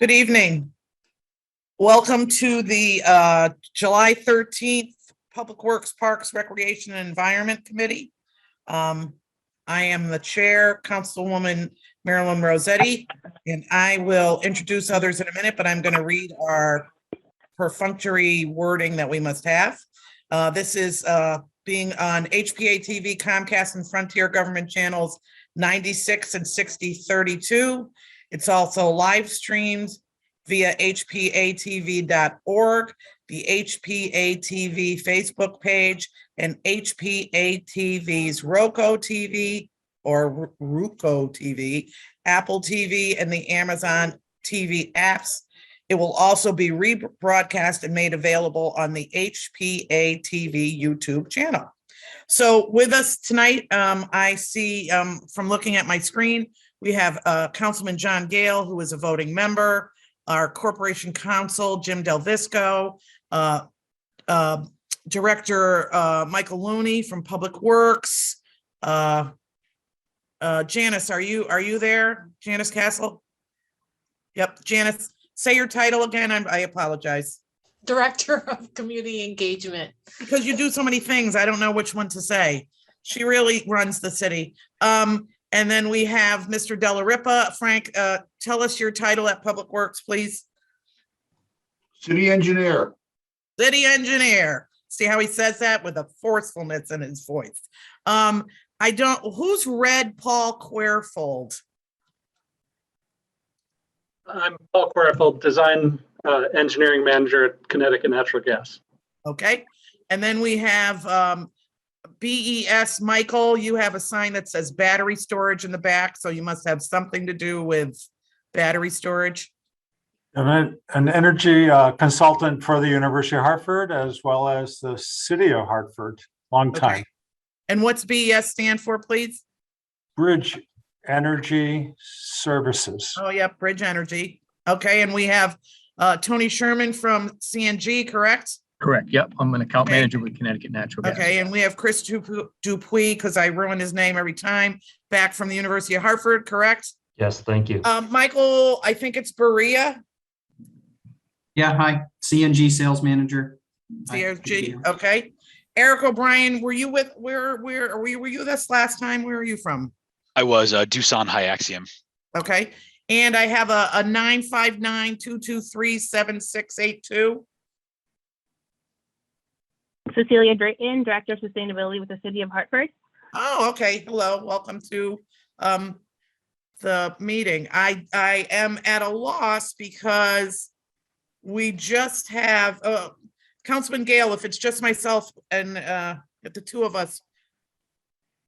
Good evening. Welcome to the July 13th Public Works, Parks, Recreation, and Environment Committee. I am the chair, Councilwoman Marilyn Rossetti, and I will introduce others in a minute, but I'm going to read our perfunctory wording that we must have. This is being on HPA-TV, Comcast, and Frontier Government Channels 96 and 6032. It's also live streamed via HPA-TV.org, the HPA-TV Facebook page, and HPA-TV's Roku TV or Roku TV, Apple TV, and the Amazon TV apps. It will also be rebroadcast and made available on the HPA-TV YouTube channel. So with us tonight, I see from looking at my screen, we have Councilman John Gale, who is a voting member, our Corporation Counsel, Jim Del Visco, Director Michael Looney from Public Works. Janice, are you there? Janice Castle? Yep, Janice, say your title again. I apologize. Director of Community Engagement. Because you do so many things, I don't know which one to say. She really runs the city. And then we have Mr. Della Ripa. Frank, tell us your title at Public Works, please. City Engineer. City Engineer. See how he says that with a forcefulness in his voice. Who's read Paul Querfold? I'm Paul Querfold, Design Engineering Manager at Connecticut Natural Gas. Okay. And then we have BES Michael. You have a sign that says battery storage in the back, so you must have something to do with battery storage. I'm an energy consultant for the University of Hartford, as well as the city of Hartford. Long time. Okay. And what's BES stand for, please? Bridge Energy Services. Oh, yeah, Bridge Energy. Okay, and we have Tony Sherman from CNG, correct? Correct. Yep. I'm an account manager with Connecticut Natural Gas. Okay, and we have Chris Dupuis, because I ruin his name every time, back from the University of Hartford, correct? Yes, thank you. Michael, I think it's Berea. Yeah, hi, CNG sales manager. CNG, okay. Eric O'Brien, were you with, were you with us last time? Where are you from? I was Doosan High Axiom. Okay, and I have a 959-223-7682. Cecilia Drayton, Director of Sustainability with the City of Hartford. Oh, okay. Hello, welcome to the meeting. I am at a loss because we just have Councilman Gale. If it's just myself and if the two of us,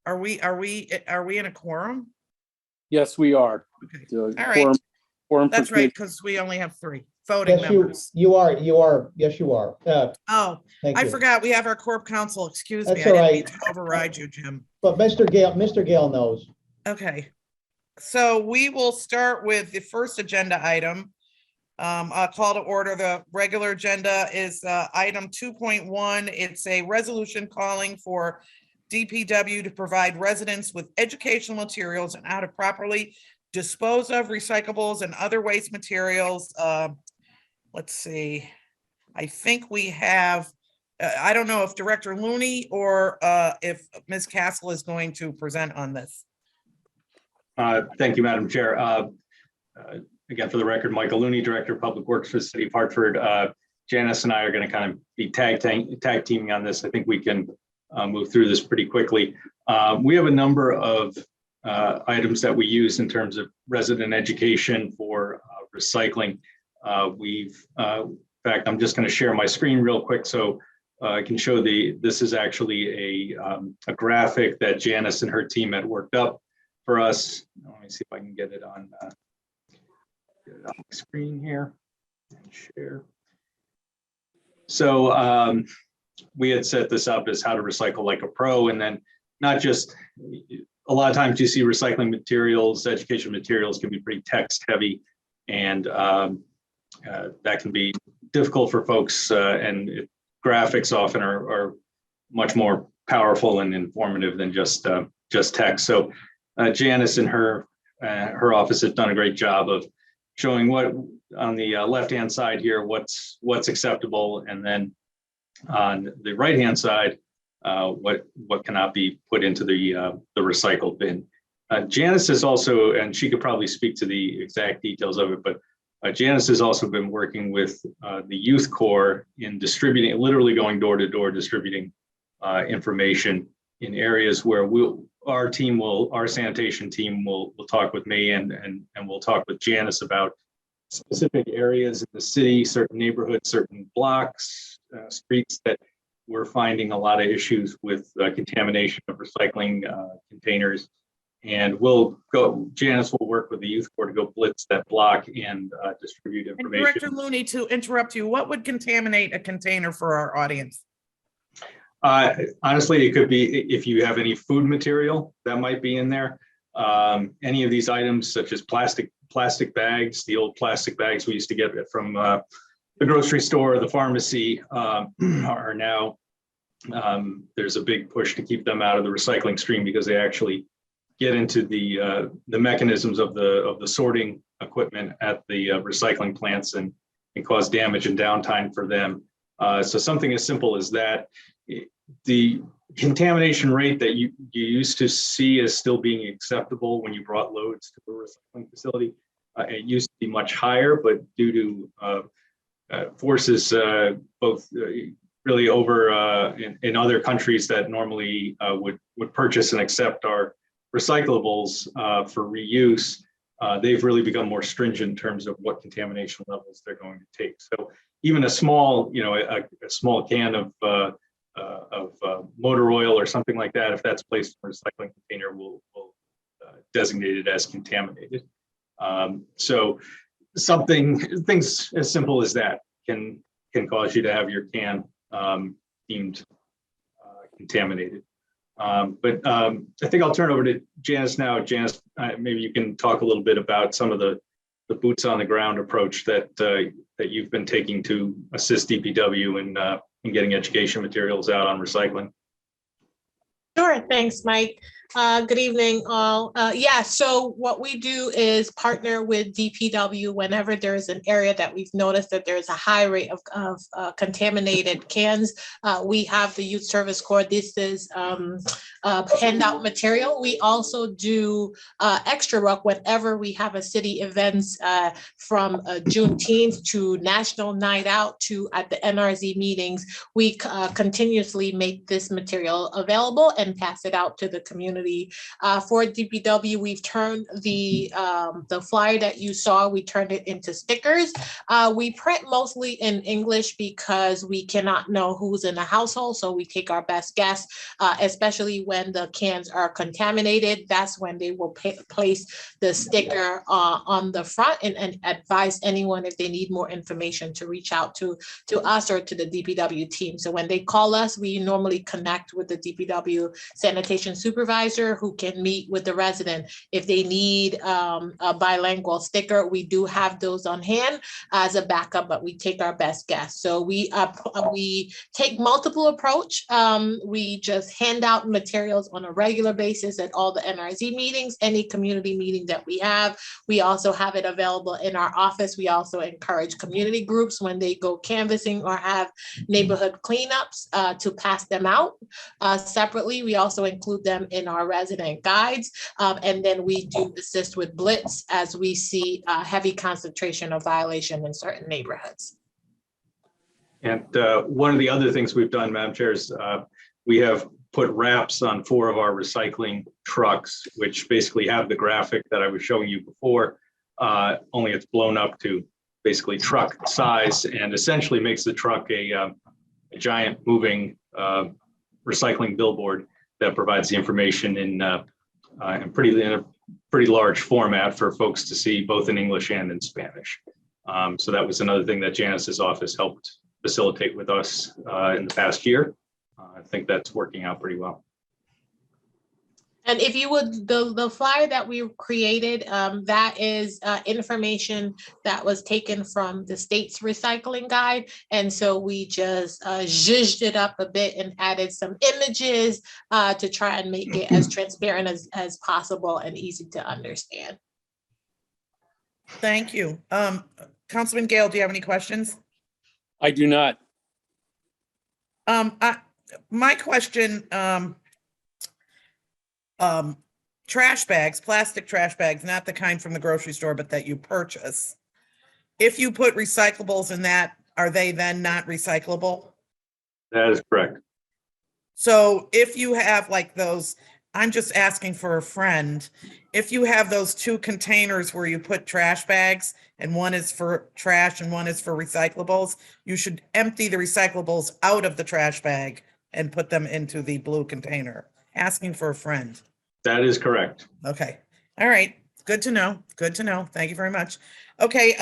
are we in a quorum? Yes, we are. Okay. So, all right. quorum That's right, because we only have 3 voting members. You are. Yes, you are. Oh, I forgot we have our Corp Counsel. Excuse me. That's I all didn't right. mean to override you, Jim. But Mr. Gale knows. Okay. So we will start with the first agenda item. I'll call to order. The regular agenda is item 2.1. It's a resolution calling for DPW to provide residents with educational materials and how to properly dispose of recyclables and other waste materials. Let's see. I think we have, I don't know if Director Looney or if Ms. Castle is going to present on this. Thank you, Madam Chair. Again, for the record, Michael Looney, Director of Public Works for the City of Hartford. Janice and I are going to kind of be tag teaming on this. I think we can move through this pretty quickly. We have a number of items that we use in terms of resident education for recycling. In fact, I'm just going to share my screen real quick so I can show this is actually a graphic that Janice and her team had worked up for us. Let me see if I can get it on my screen here and share. So we had set this up as how to recycle like a pro, and then not just, a lot of times you see recycling materials, education materials can be pretty text heavy, and that can be difficult for folks, and graphics often are much more powerful and informative than just text. So Janice and her office has done a great job of showing what left-hand side here, what's acceptable, and then on the right-hand side, what cannot be put into the recycle bin. Janice is also, and she could probably speak to the exact details of it, but Janice has also been working with the Youth Corps in distributing, literally going door to door, distributing information in areas where our sanitation team will talk with me and we'll talk with Janice about specific areas in the city, certain neighborhoods, certain blocks, streets that we're finding a lot of issues with contamination of recycling containers. And Janice will work with the Youth Corps to go blitz that block and distribute And information. Director Looney, to interrupt you, what would contaminate a container for our audience? Honestly, it could be if you have any food material that might be in there. Any of these items, such as plastic bags, the old plastic bags we used to get from the grocery store, the pharmacy, are now, there's a big push to keep them out of the recycling stream because they actually get into the mechanisms of the sorting equipment at the recycling plants and cause damage and downtime for them. So something as simple as that. The contamination rate that you used to see as still being acceptable when you brought loads to the recycling facility, it used to be much higher, but due to forces both really over in other countries that normally would purchase and accept our recyclables for reuse, they've really become more stringent in terms of what contamination levels they're going to take. So even a small, a small can of motor oil or something like that, if that's placed in a recycling container, we'll designate it as contaminated. So things as simple as that can cause you to have your can deemed contaminated. But I think I'll turn over to Janice now. Janice, maybe you can talk a little bit about some of the boots on the ground approach that you've been taking to assist DPW in getting education materials out on recycling. Sure, thanks, Mike. Good evening, all. So what we do is partner with DPW whenever there's an area that we've noticed that there's a high rate of contaminated cans. We have the Youth Service Corps. This is handout material. We also do extra work whenever we have a city events from Juneteenth to National Night Out to at the NRZ meetings. We continuously make this material available and pass it out to the community. For DPW, we've turned the flyer that you saw, we turned it into stickers. We print mostly in English because we cannot know who's in the household, so we take our best guess, especially when the cans are contaminated. That's when they will place the sticker on the front and advise anyone if they need more information to reach out to us or to the DPW team. So when they call us, we normally connect with the DPW sanitation supervisor who can meet with the resident. If they need a bilingual sticker, we do have those on hand as a backup, but we take our best guess. So we take multiple approach. We just hand out materials on a regular basis at all the NRZ meetings, any community meeting that we have. We also have it available in our office. We also encourage community groups when they go canvassing or have neighborhood cleanups to pass them out separately. We also include them in our resident guides. And then we do assist with blitz as we see a heavy concentration of violation in certain neighborhoods. And one of the other things we've done, Madam Chair, is we have put wraps on 4 of our recycling trucks, which basically have the graphic that I was showing you before, only it's blown up to basically truck size and essentially makes the truck a giant moving recycling billboard that provides the information in a pretty large format for folks to see both in English and in Spanish. So that was another thing that Janice's office helped facilitate with us in the past year. I think that's working out pretty well. And if you would, the flyer that we created, that is information that was taken from the state's recycling guide. And so we just zhuzhed it up a bit and added some images to try and make it as transparent as possible and easy to understand. Thank you. Councilman Gale, do you have any questions? I do not. My question, trash bags, plastic trash bags, not the kind from the grocery store, but that you purchase. If you put recyclables in that, are they then not recyclable? That is correct. So if you have like those, I'm just asking for a friend, if you have those two containers where you put trash bags and one is for trash and one is for recyclables, you should empty the recyclables out of the trash bag and put them into the blue container. Asking for a friend. That is correct. Okay. All right. Good to know. Good to know. Thank you very much. Okay.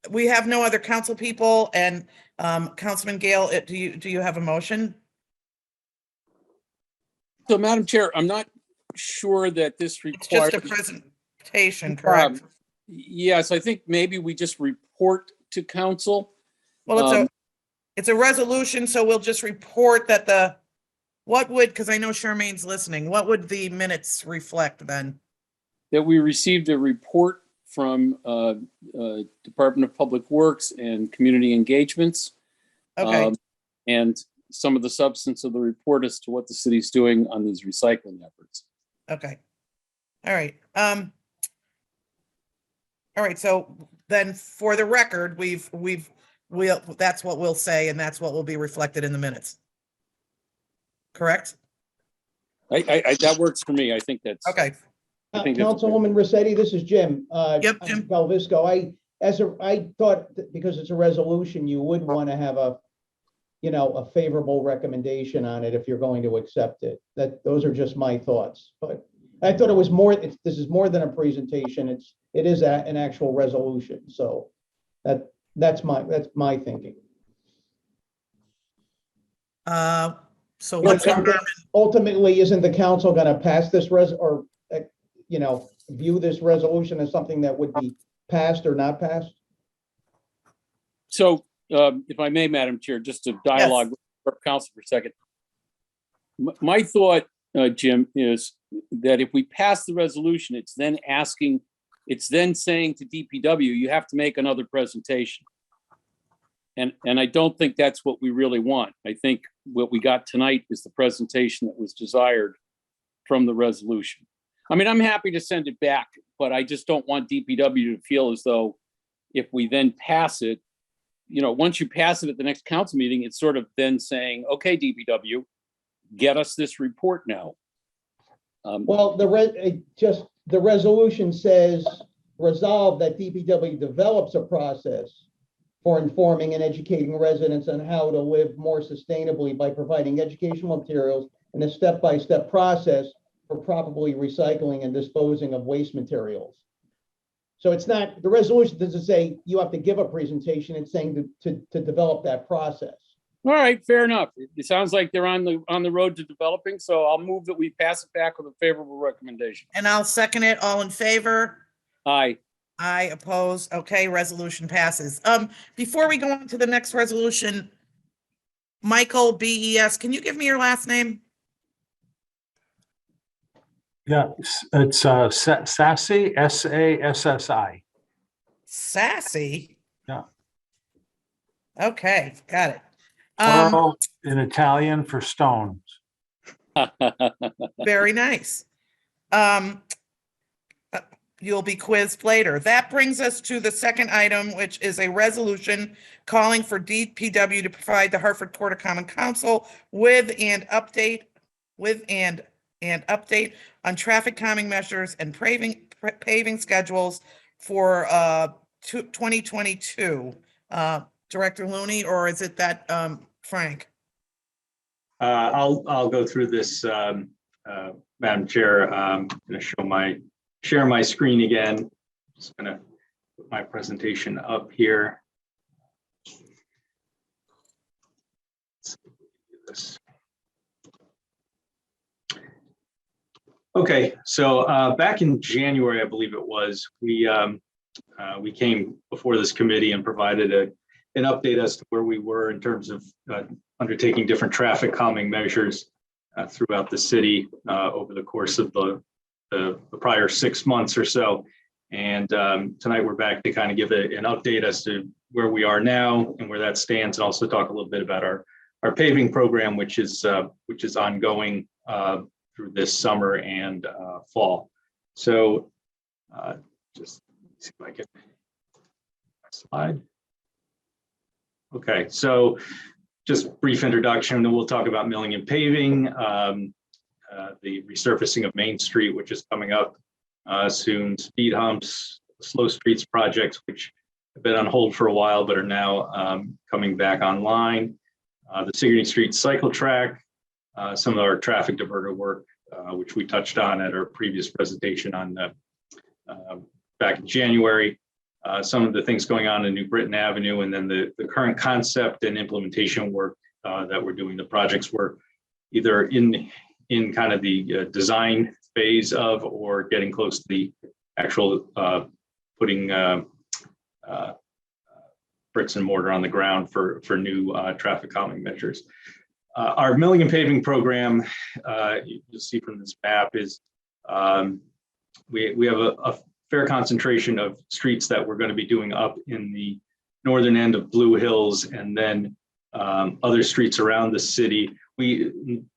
We have no other council people, and Councilman Gale, do you have a motion? So, Madam Chair, I'm not sure that this It's just requires. a presentation, correct? Yes, I think maybe we just report to council. Well, it's a resolution, so we'll just report that because I know Charmaine's listening, what would the minutes reflect then? That we received a report from Department of Public Works and Community Engagements. Okay. And some of the substance of the report as to what the city's doing on these recycling efforts. Okay. All right. All right. So then for the record, that's what we'll say, and that's what will be reflected in the minutes. Correct? That works for me. I think that's. Okay. I think that's- Councilwoman Rossetti, this is Jim. Yep, I'm Jim. Galvisco. I thought that because it's a resolution, you would want to have a favorable recommendation on it if you're going to accept it. Those are just my thoughts. But I thought it was more, this is more than a presentation. It is an actual resolution. So that's my thinking. So Ultimately, isn't the council going to pass this view this resolution as something that would be passed or not passed? So, if I may, Madam Chair, just to dialogue with council for a second. My thought, Jim, is that if we pass the resolution, it's then saying to DPW, you have to make another presentation. And I don't think that's what we really want. I think what we got tonight is the presentation that was desired from the resolution. I mean, I'm happy to send it back, but I just don't want DPW to feel as though if we then pass it, once you pass it at the next council meeting, it's sort of then saying, okay, DPW, get us this report now. Well, the resolution says resolve that DPW develops a process for informing and educating residents on how to live more sustainably by providing educational materials and a step-by-step process for properly recycling and disposing of waste materials. So it's not, the resolution doesn't say you have to give a presentation, it's saying to develop that process. All right, fair enough. It sounds like they're on the road to developing, so I'll move that we pass it back with a favorable recommendation. And I'll second it. All in favor? Aye. Aye, oppose. Okay, resolution passes. Before we go on to the next resolution, Michael BES, can you give me your last name? Yeah, it's Sassy, SASSI. Sassy? Yeah. Okay, got it. Plural in Italian for stones. Very nice. You'll be quizzed later. That brings us to the second item, which is a resolution calling for DPW to provide the Hartford Court of Common Council with an update on traffic calming measures and paving schedules for 2022. Director Looney, or is it that Frank? I'll go through this, Madam Chair. I'm going to share my screen again. Just going to put my presentation up here. Okay, so back in January, I believe it was, we came before this committee and provided an update as to where we were in terms of undertaking different traffic calming measures throughout the city over the course of the prior 6 months or so. And tonight we're back to kind of give an update as to where we are now and where that stands, and also talk a little bit about our paving program, which is ongoing through this summer and fall. So just see if I can slide. Okay, so just brief introduction, then we'll talk about milling and paving, the resurfacing of Main Street, which is coming up soon, speed humps, slow streets projects, which have been on hold for a while, but are now coming back online. The Sigourney Street cycle track, some of our traffic diverter work, which we touched on at our previous presentation on back in January. Some of the things going on in New Britain Avenue, and then the current concept and implementation work that we're doing. The projects were either in kind of the design phase of, or getting close to the actual putting bricks and mortar on the ground for new traffic calming measures. Our milling and paving program, you'll see from this map, is we have a fair concentration of streets that we're going to be doing up in the northern end of Blue Hills, and then other streets around the city.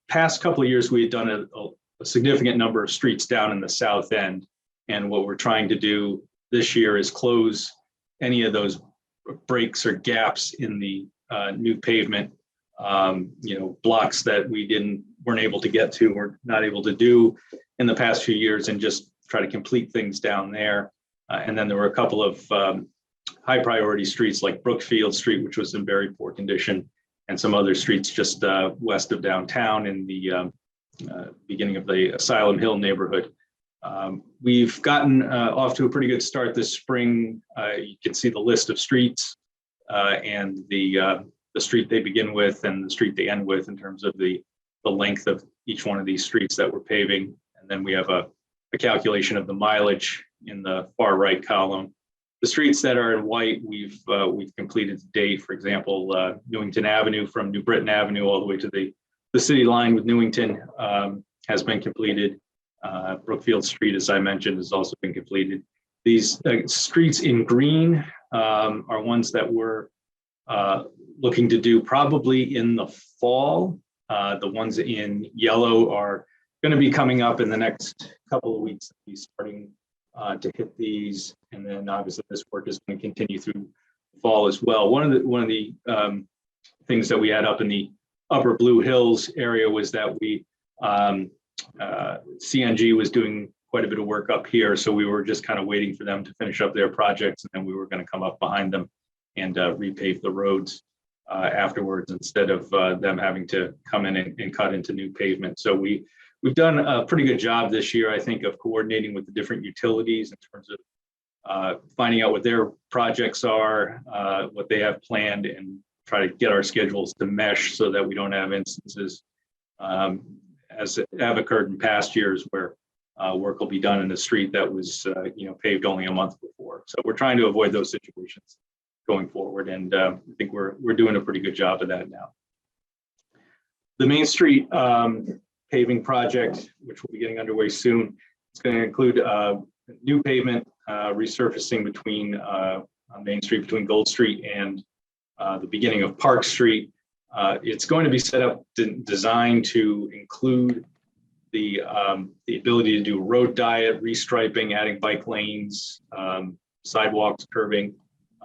Past couple of years, we had done a significant number of streets down in the south end. And what we're trying to do this year is close any of those breaks or gaps in the new pavement, blocks that we weren't able to get to, or not able to do in the past few years, and just try to complete things down there. And then there were a couple of high priority streets like Brookfield Street, which was in very poor condition, and some other streets just west of downtown in the beginning of the Asylum Hill neighborhood. We've gotten off to a pretty good start this spring. You can see the list of streets and the street they begin with and the street they end with in terms of the length of each one of these streets that we're paving. And then we have a calculation of the mileage in the far right column. The streets that are in white, we've completed to date. For example, Newington Avenue from New Britain Avenue all the way to the city line with Newington has been completed. Brookfield Street, as I mentioned, has also been completed. These streets in green are ones that we're looking to do probably in the fall. The ones in yellow are going to be coming up in the next couple of weeks. We'll be starting to hit these, and then obviously this work is going to continue through fall as well. One of the things that we had up in the upper Blue Hills area was that we CNG was doing quite a bit of work up here, so we were just kind of waiting for them to finish up their projects, and then we were going to come up behind them and repave the roads afterwards, instead of them having to come in and cut into new pavement. So we've done a pretty good job this year, I think, of coordinating with the different utilities in terms of finding out what their projects are, what they have planned, and try to get our schedules to mesh so that we don't have instances as have occurred in past years where work will be done in a street that was paved only a month before. So we're trying to avoid those situations going forward, and I think we're doing a pretty good job of that now. The Main Street paving project, which will be getting underway soon, it's going to include new pavement resurfacing between on Main Street between Gold Street and the beginning of Park Street. It's going to be set up designed to include the ability to do road diet, restriping, adding bike lanes, sidewalks, curbing,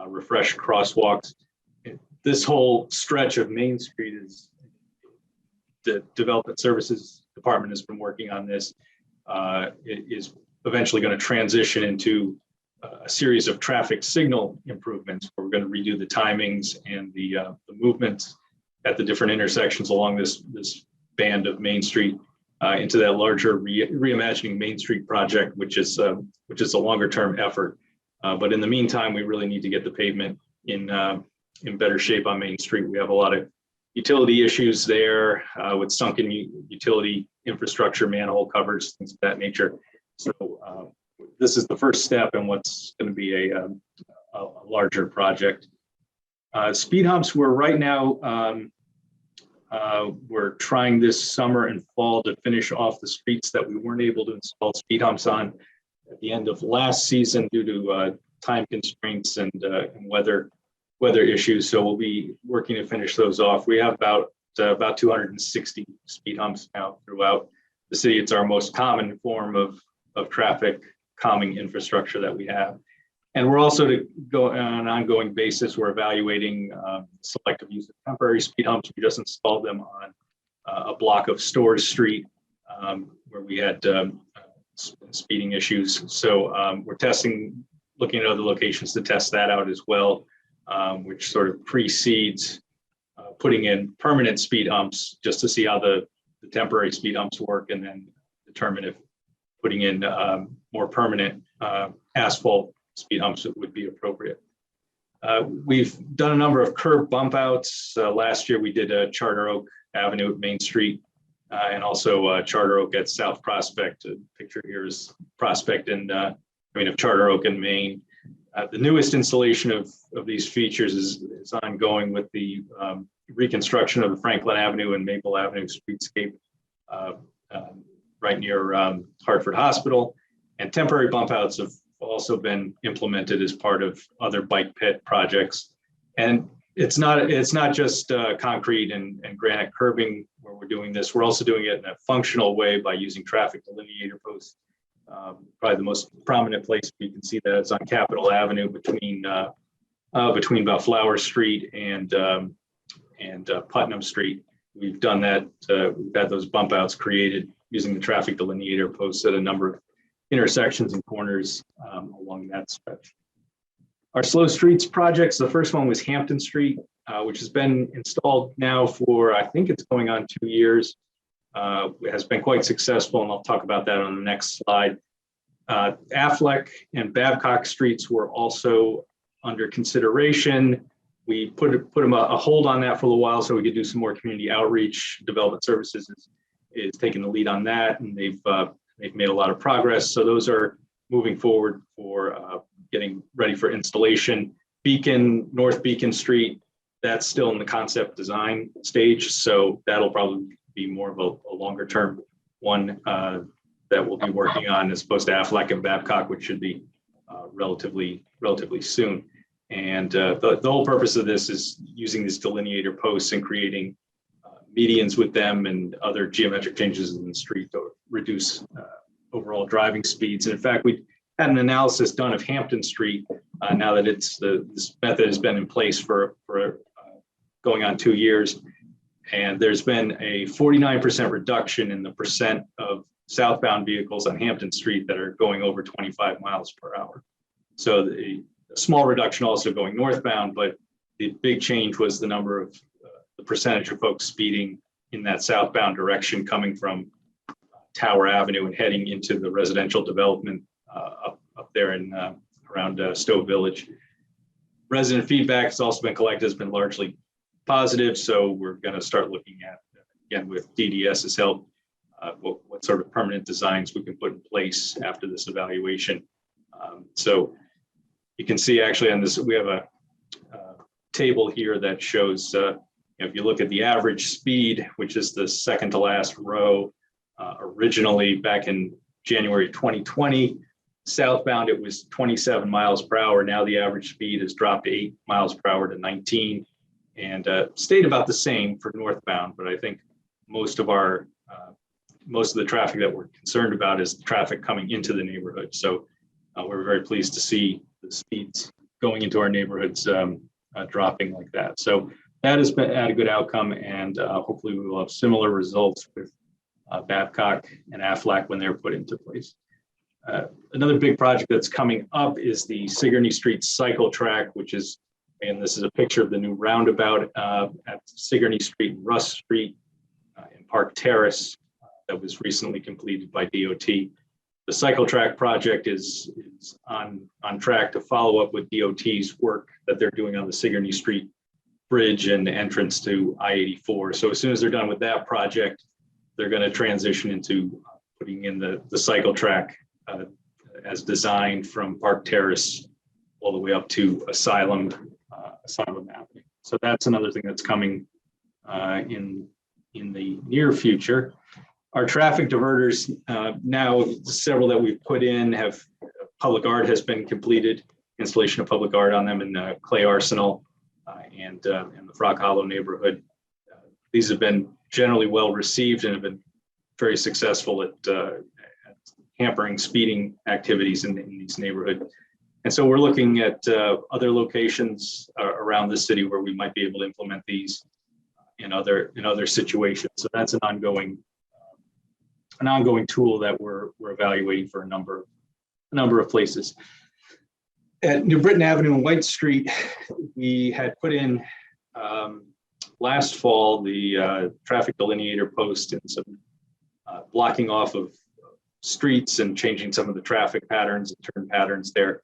refresh crosswalks. This whole stretch of Main Street is the Development Services Department has been working on this. It is eventually going to transition into a series of traffic signal improvements where we're going to redo the timings and the movements at the different intersections along this band of Main Street into that larger reimagining Main Street project, which is a longer term effort. But in the meantime, we really need to get the pavement in better shape on Main Street. We have a lot of utility issues there with sunken utility infrastructure, manhole covers, things of that nature. So this is the first step in what's going to be a larger project. Speed humps, we're right now, we're trying this summer and fall to finish off the streets that we weren't able to install speed humps on. at the end of last season due to time constraints and weather issues. So we'll be working to finish those off. We have about 260 speed humps now throughout the city. It's our most common form of traffic calming infrastructure that we have. And we're also, to go on an ongoing basis, we're evaluating selective use of temporary speed humps. We just installed them on a block of Storrs Street where we had speeding issues. So we're looking at other locations to test that out as well, which sort of precedes putting in permanent speed humps just to see how the temporary speed humps work, and then determine if putting in more permanent asphalt speed humps would be appropriate. We've done a number of curb bump outs. Last year we did Charter Oak Avenue at Main Street, and also Charter Oak at South Prospect. The picture here is Prospect and of Charter Oak and Main. The newest installation of these features is ongoing with the reconstruction of the Franklin Avenue and Maple Avenue streetscape right near Hartford Hospital. And temporary bump outs have also been implemented as part of other bike pit projects. And it's not just concrete and granite curbing where we're doing this. We're also doing it in a functional way by using traffic delineator posts. Probably the most prominent place you can see that is on Capitol Avenue between about Flower Street and Putnam Street. We've done that. We've had those bump outs created using the traffic delineator posts at a number of intersections and corners along that stretch. Our slow streets projects, the first one was Hampton Street, which has been installed now for, I think it's going on 2 years. It has been quite successful, and I'll talk about that on the next slide. Affleck and Babcock Streets were also under consideration. We put a hold on that for a little while so we could do some more community outreach. Development Services is taking the lead on that, and they've made a lot of progress. So those are moving forward for getting ready for installation. North Beacon Street, that's still in the concept design stage. So that'll probably be more of a longer term one that we'll be working on, as opposed to Affleck and Babcock, which should be relatively soon. And the whole purpose of this is using these delineator posts and creating medians with them and other geometric changes in the street to reduce overall driving speeds. And in fact, we had an analysis done of Hampton Street now that this method has been in place for going on 2 years. And there's been a 49% reduction in the percent of southbound vehicles on Hampton Street that are going over 25 miles per hour. So a small reduction also going northbound, but the big change was the number of the percentage of folks speeding in that southbound direction coming from Tower Avenue and heading into the residential development up there in around Stowe Village. Resident feedback has also been collected, has been largely positive. So we're going to start looking at, again, with DDS's help, what sort of permanent designs we can put in place after this evaluation. So you can see actually on this, we have a table here that shows, if you look at the average speed, which is the second to last row, originally back in January 2020, southbound it was 27 miles per hour. Now the average speed has dropped 8 miles per hour to 19, and stayed about the same for northbound. But I think most of the traffic that we're concerned about is the traffic coming into the neighborhood. So we're very pleased to see the speeds going into our neighborhoods dropping like that. So that has been a good outcome, and hopefully we will have similar results with Babcock and Affleck when they're put into place. Another big project that's coming up is the Sigourney Street cycle track, which is, and this is a picture of the new roundabout at Sigourney Street and Russ Street in Park Terrace that was recently completed by DOT. The cycle track project is on track to follow up with DOT's work that they're doing on the Sigourney Street bridge and entrance to I-84. So as soon as they're done with that project, they're going to transition into putting in the cycle track as designed from Park Terrace all the way up to Asylum Avenue. So that's another thing that's coming in the near future. Our traffic diverters, now several that we've put in have Public art has been completed, installation of public art on them in Clay Arsenal and the Frog Hollow neighborhood. These have been generally well received and have been very successful at hampering speeding activities in these neighborhoods. And so we're looking at other locations around the city where we might be able to implement these in other situations. So that's an ongoing tool that we're evaluating for a number of places. At New Britain Avenue and White Street, we had put in last fall the traffic delineator post and some blocking off of streets and changing some of the traffic patterns and turn patterns there.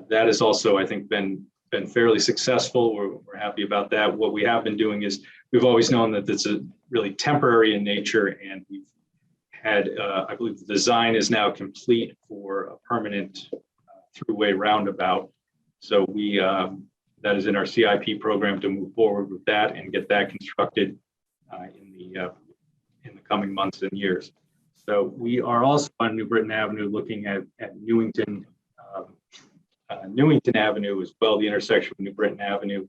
That has also, I think, been fairly successful. We're happy about that. What we have been doing is we've always known that this is really temporary in nature, and we've had, I believe the design is now complete for a permanent throughway roundabout. So that is in our CIP program to move forward with that and get that constructed in the coming months and years. So we are also on New Britain Avenue looking at Newington Avenue as well, the intersection with New Britain Avenue,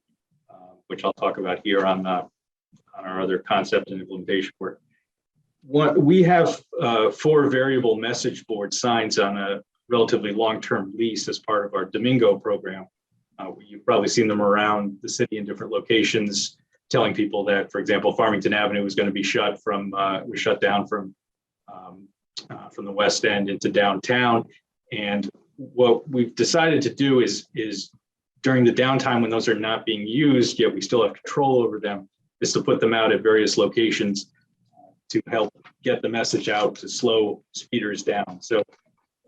which I'll talk about here on our other concept and implementation work. We have 4 variable message board signs on a relatively long-term lease as part of our Domingo program. You've probably seen them around the city in different locations, telling people that, for example, Farmington Avenue was going to be shut down from the West End into downtown. And what we've decided to do is during the downtime when those are not being used, yet we still have control over them, is to put them out at various locations to help get the message out to slow speeders down. So,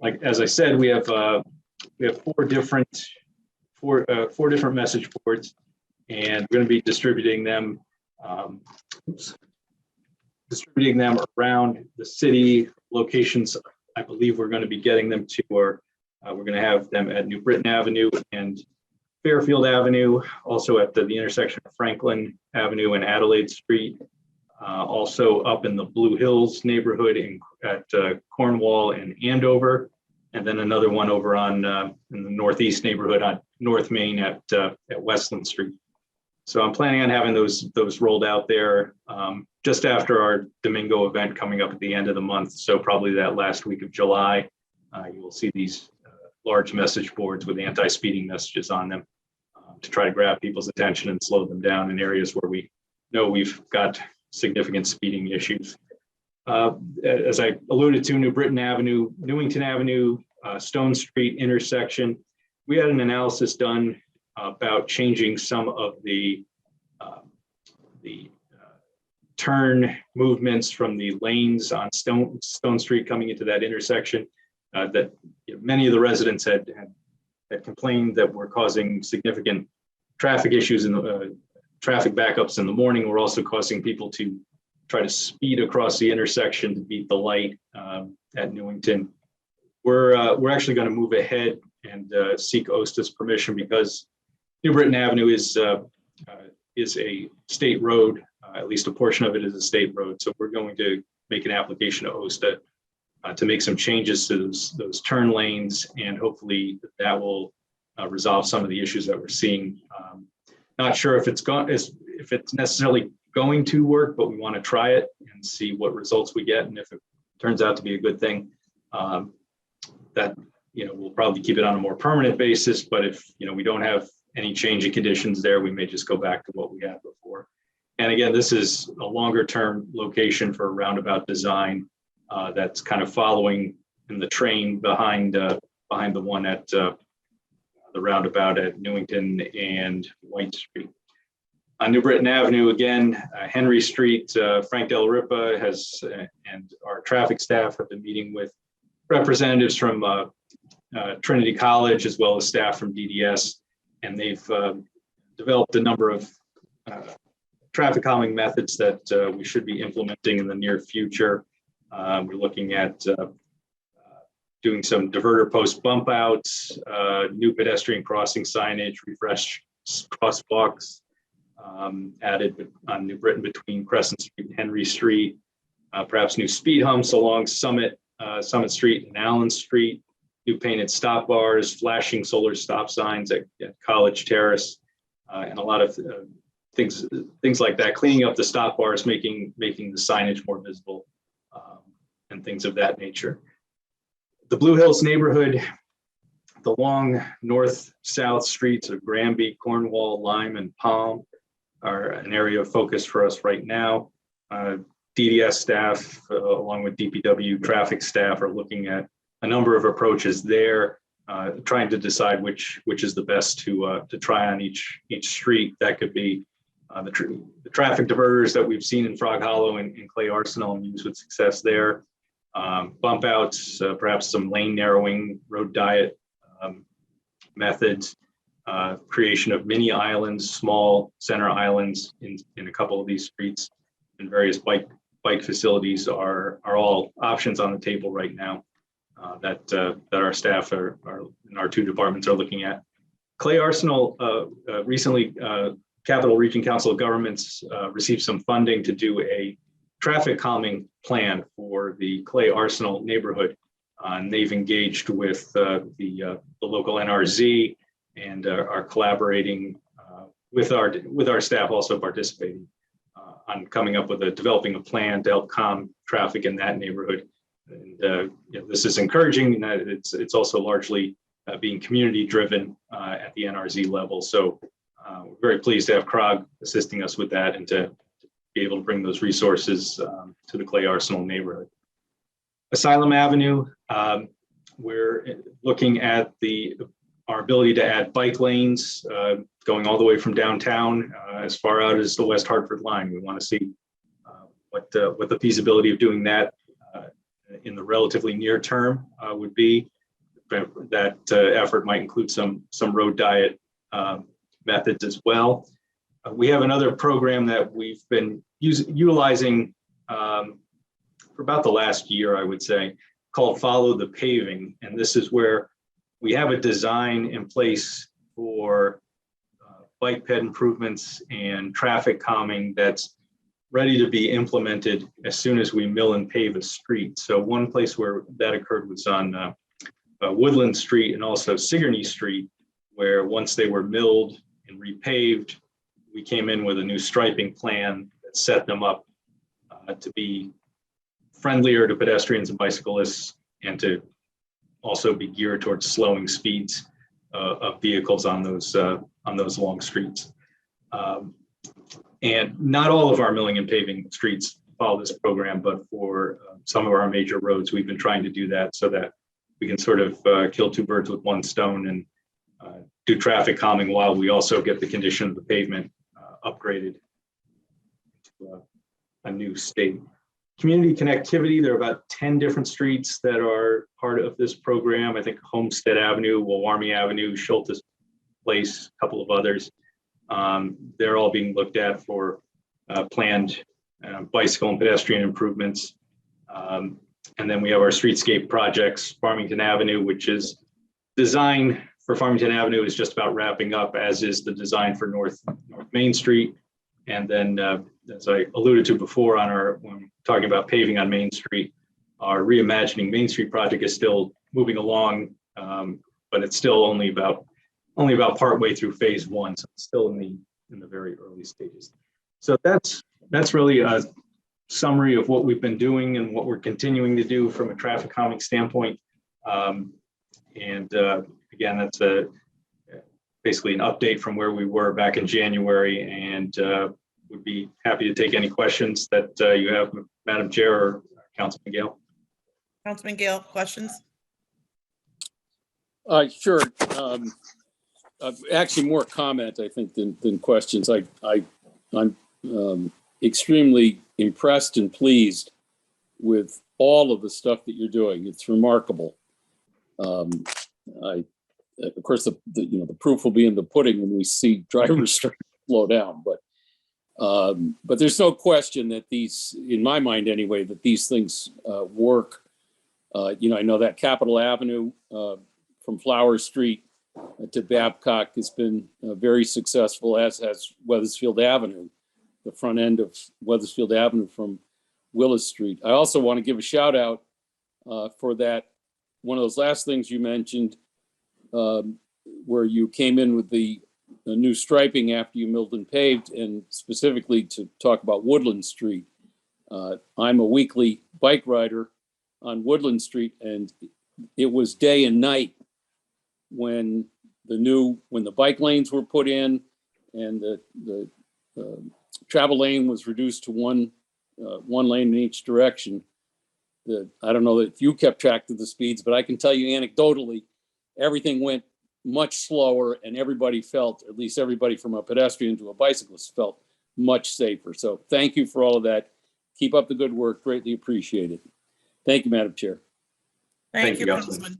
like as I said, we have 4 different message boards, and we're going to be distributing them around the city locations. I believe we're going to be getting them to we're going to have them at New Britain Avenue and Fairfield Avenue, also at the intersection of Franklin Avenue and Adelaide Street, also up in the Blue Hills neighborhood at Cornwall and Andover, and then another one over in the Northeast neighborhood on North Main at Westland Street. So I'm planning on having those rolled out there just after our Domingo event coming up at the end of the month. So probably that last week of July, you will see these large message boards with anti-speeding messages on them to try to grab people's attention and slow them down in areas where we know we've got significant speeding issues. As I alluded to, New Britain Avenue, Newington Avenue, Stone Street intersection, we had an analysis done about changing some of the turn movements from the lanes on Stone Street coming into that intersection that many of the residents had complained that were causing significant traffic issues and traffic backups in the morning. We're also causing people to try to speed across the intersection to beat the light at Newington. We're actually going to move ahead and seek OSTA's permission because New Britain Avenue is a state road. At least a portion of it is a state road. So we're going to make an application to OSTA to make some changes to those turn lanes, and hopefully that will resolve some of the issues that we're seeing. Not sure if it's necessarily going to work, but we want to try it and see what results we get. And if it turns out to be a good thing, that we'll probably keep it on a more permanent basis. But if we don't have any change in conditions there, we may just go back to what we had before. And again, this is a longer term location for a roundabout design that's kind of following in the train behind the one at the roundabout at Newington and White Street. On New Britain Avenue, again, Henry Street, Frank Del Ripa and our traffic staff have been meeting with representatives from Trinity College as well as staff from DDS, and they've developed a number of traffic calming methods that we should be implementing in the near future. We're looking at doing some diverter post bump outs, new pedestrian crossing signage, refresh crosswalks added on New Britain between Crescent Street and Henry Street, perhaps new speed humps along Summit Street and Allen Street, new painted stop bars, flashing solar stop signs at College Terrace, and a lot of things like that, cleaning up the stop bars, making the signage more visible, and things of that nature. The Blue Hills neighborhood, the long north-south streets of Granby, Cornwall, Lime, and Palm are an area of focus for us right now. DDS staff, along with DPW traffic staff, are looking at a number of approaches there, trying to decide which is the best to try on each street. That could be the traffic diverters that we've seen in Frog Hollow and Clay Arsenal and used with success there. Bump outs, perhaps some lane narrowing, road diet methods, creation of mini islands, small center islands in a couple of these streets, and various bike facilities are all options on the table right now that our staff are in our two departments are looking at. Clay Arsenal recently, Capital Region Council of Governments received some funding to do a traffic calming plan for the Clay Arsenal neighborhood. And they've engaged with the local NRZ and are collaborating with our staff, also participating on coming up with developing a plan to help calm traffic in that neighborhood. And this is encouraging, and it's also largely being community driven at the NRZ level. So we're very pleased to have CROG assisting us with that and to be able to bring those resources to the Clay Arsenal neighborhood. Asylum Avenue, we're looking at our ability to add bike lanes going all the way from downtown as far out as the West Hartford line. We want to see what the feasibility of doing that in the relatively near term would be. That effort might include some road diet methods as well. We have another program that we've been utilizing for about the last year, I would say, called Follow the Paving. And this is where we have a design in place for bike ped improvements and traffic calming that's ready to be implemented as soon as we mill and pave a street. So one place where that occurred was on Woodland Street and also Sigourney Street, where once they were milled and repaved, we came in with a new striping plan that set them up to be friendlier to pedestrians and bicyclists, and to also be geared towards slowing speeds of vehicles on those long streets. And not all of our milling and paving streets follow this program, but for some of our major roads, we've been trying to do that so that we can sort of kill two birds with one stone and do traffic calming while we also get the condition of the pavement upgraded to a new state. Community connectivity, there are about 10 different streets that are part of this program. I think Homestead Avenue, Wilwarmy Avenue, Schultes Place, a couple of others. They're all being looked at for planned bicycle and pedestrian improvements. And then we have our streetscape projects, Farmington Avenue, which is design for Farmington Avenue is just about wrapping up, as is the design for North Main Street. And then, as I alluded to before when talking about paving on Main Street, our Reimagining Main Street project is still moving along, but it's still only about partway through phase one, so it's still in the very early stages. So that's really a summary of what we've been doing and what we're continuing to do from a traffic calming standpoint. Again, that's basically an update from where we were back in January, and would be happy to take any questions that you have, Madam Chair or Councilman Gale. Councilman Gale, questions? Sure. Actually, more comment, I think, than questions. I'm extremely impressed and pleased with all of the stuff that you're doing. It's remarkable. Of course, the proof will be in the pudding when we see drivers start to slow down. But there's no question that these, in my mind anyway, that these things work. I know that Capitol Avenue from Flower Street to Babcock has been very successful, as has Weathersfield Avenue, the front end of Weathersfield Avenue from Willis Street. I also want to give a shout out for that one of those last things you mentioned, where you came in with the new striping after you milled and paved, and specifically to talk about Woodland Street. I'm a weekly bike rider on Woodland Street, and it was day and night when the bike lanes were put in and the travel lane was reduced to one lane in each direction. I don't know if you kept track of the speeds, but I can tell you anecdotally, everything went much slower, and everybody felt, at least everybody from a pedestrian to a bicyclist, felt much safer. So thank you for all of that. Keep up the good work. Greatly appreciated. Thank you, Madam Chair. Thank you, Councilman.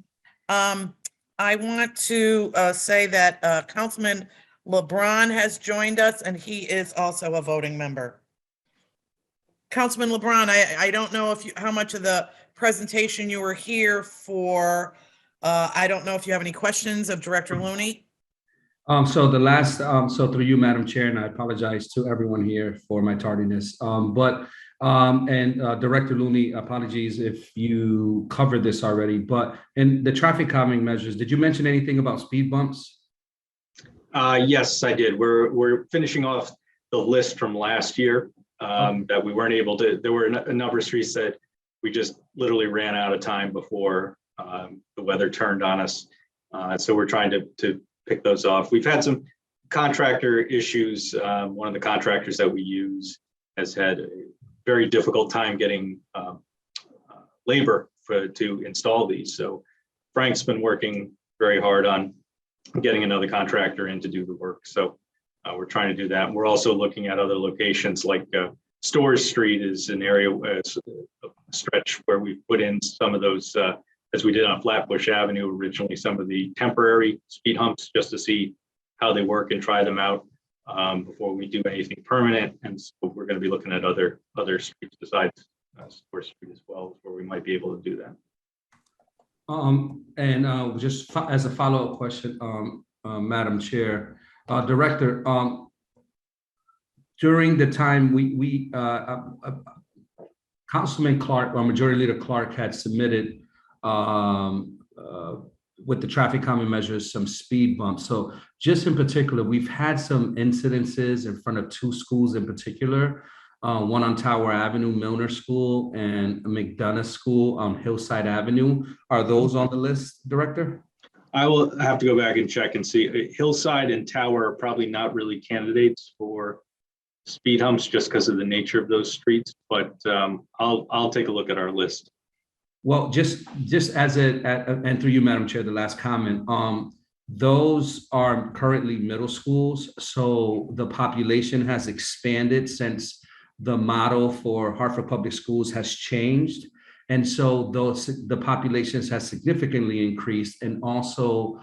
Councilman. I want to say that Councilman LeBron has joined us, and he is also a voting member. Councilman LeBron, I don't know how much of the presentation you were here for. I don't know if you have any questions of Director Looney. So through you, Madam Chair, and I apologize to everyone here for my tardiness. Director Looney, apologies if you covered this already, but in the traffic calming measures, did you mention anything about speed bumps? Yes, I did. We're finishing off the list from last year that we weren't able to. There were a number of streets that we just literally ran out of time before the weather turned on us. So we're trying to pick those off. We've had some contractor issues. One of the contractors that we use has had a very difficult time getting labor to install these. So Frank's been working very hard on getting another contractor in to do the work. So we're trying to do that. We're also looking at other locations like Storrs Street is an area, a stretch where we put in some of those, as we did on Flatbush Avenue originally, some of the temporary speed humps just to see how they work and try them out before we do anything permanent. And so we're going to be looking at other streets besides Storrs Street as well, where we might be able to do that. Just as a follow-up question, Madam Chair, Director, during the time Councilman Clark, or Majority Leader Clark, had submitted with the traffic calming measures some speed bumps. So just in particular, we've had some incidences in front of two schools in particular, one on Tower Avenue, Milner School, and McDonough School on Hillside Avenue. Are those on the list, Director? I will have to go back and check and see. Hillside and Tower are probably not really candidates for speed humps just because of the nature of those streets, but I'll take a look at our list. Well, just as and through you, Madam Chair, the last comment, those are currently middle schools. So the population has expanded since the model for Hartford Public Schools has changed. And so the populations has significantly increased, and also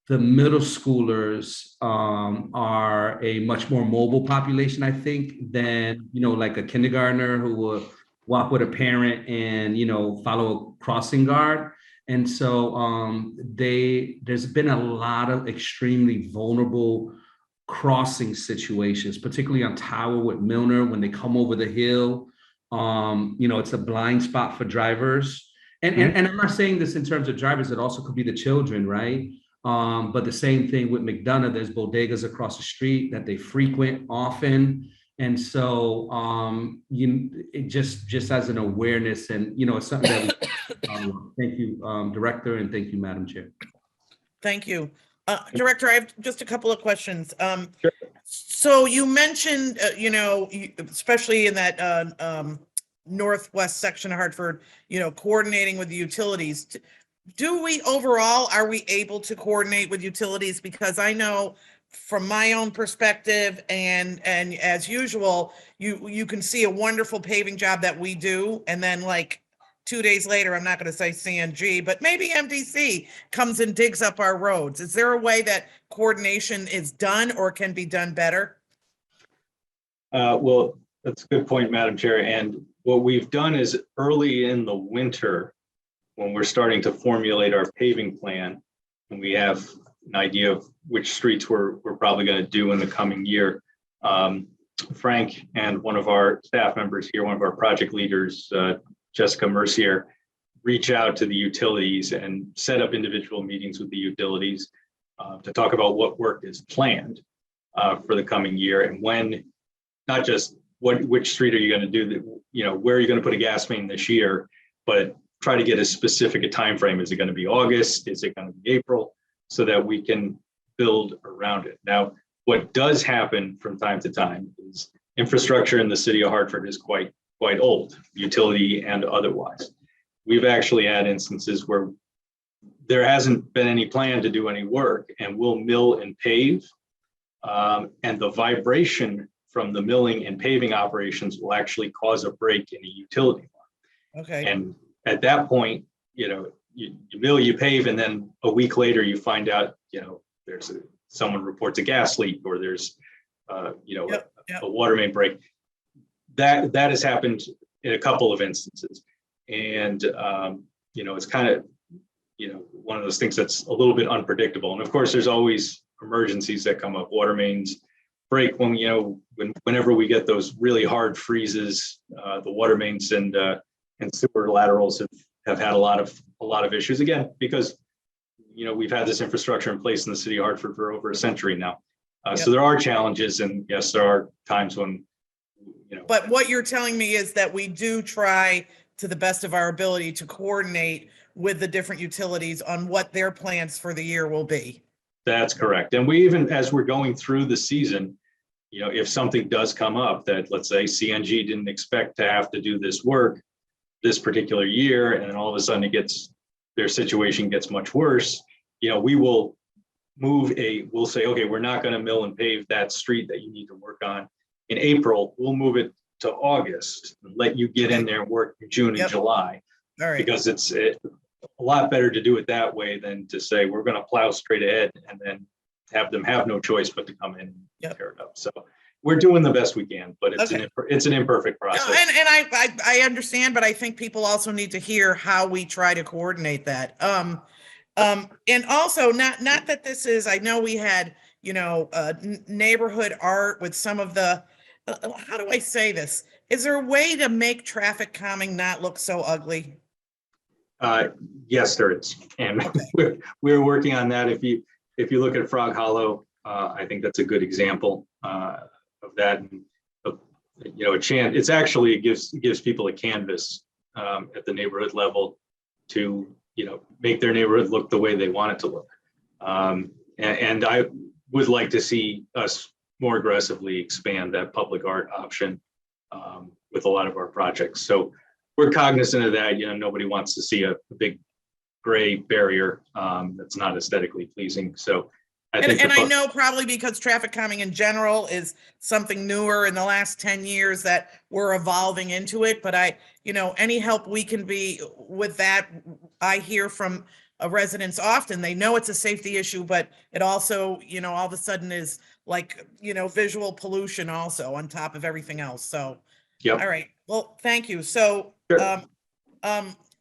the middle schoolers are a much more mobile population, I think, than, like a kindergartner who will walk with a parent and, follow a crossing guard. And so there's been a lot of extremely vulnerable crossing situations, particularly on Tower with Milner when they come over the hill. It's a blind spot for drivers. And I'm not saying this in terms of drivers, it also could be the children, right? But the same thing with McDonough, there's bodegas across the street that they frequent often. And so it just as an awareness, and it's something that thank you, Director, and thank you, Madam Chair. Thank you. Director, I have just a couple of questions. Sure. So you mentioned, especially in that northwest section of Hartford, coordinating with the utilities. Are we able to coordinate with utilities? Because I know from my own perspective, and as usual, you can see a wonderful paving job that we do, and then like 2 days later, I'm not going to say CNG, but maybe MDC comes and digs up our roads. Is there a way that coordination is done or can be done better? Well, that's a good point, Madam Chair. And what we've done is early in the winter, when we're starting to formulate our paving plan, and we have an idea of which streets we're probably going to do in the coming year, Frank and one of our staff members here, one of our project leaders, Jessica Mercier, reach out to the utilities and set up individual meetings with the utilities to talk about what work is planned for the coming year, and when, not just which street are you going to do, where are you going to put a gas main this year, but try to get as specific a time frame. Is it going to be August? Is it going to be April? So that we can build around it. Now, what does happen from time to time is infrastructure in the city of Hartford is quite old, utility and otherwise. We've actually had instances where there hasn't been any plan to do any work, and we'll mill and pave, and the vibration from the milling and paving operations will actually cause a break in a utility line. Okay. And at that point, you mill, you pave, and then a week later you find out, there's someone reports a gas leak, or there's, a water main break. That has happened in a couple of instances, and it's kind of, one of those things that's a little bit unpredictable. And of course, there's always emergencies that come up. Water mains break whenever we get those really hard freezes. The water mains and sewer laterals have had a lot of issues, again, because we've had this infrastructure in place in the city of Hartford for over a century now. So there are challenges, and yes, there are times when But what you're telling me is that we do try to the best of our ability to coordinate with the different utilities on what their plans for the year will be. That's correct. And we even, as we're going through the season, if something does come up that, let's say, CNG didn't expect to have to do this work this particular year, and then all of a sudden their situation gets much worse, we will we'll say, okay, we're not going to mill and pave that street that you need to work on in April. We'll move it to August and let you get in there and work in June and July. All right. Because it's a lot better to do it that way than to say we're going to plow straight ahead and then have them have no choice but to come in and tear it up. So we're doing the best we can, but it's an imperfect process. No, and I understand, but I think people also need to hear how we try to coordinate that. And also not that this is, I know we had, neighborhood art with some of the, how do I say this? Is there a way to make traffic calming not look so ugly? Yes, there is. And we're working on that. If you look at Frog Hollow, I think that's a good example of that. And, it's actually, it gives people a canvas at the neighborhood level to, make their neighborhood look the way they want it to look. And I would like to see us more aggressively expand that public art option with a lot of our projects. So we're cognizant of that. Nobody wants to see a big gray barrier that's not aesthetically pleasing. So I know probably because traffic calming in general is something newer in the last 10 years that we're evolving into it. But any help we can be with that, I hear from residents often. They know it's a safety issue, but it also, all of a sudden is like, visual pollution also on top of everything else. So, all right. Well, thank you. So, sure.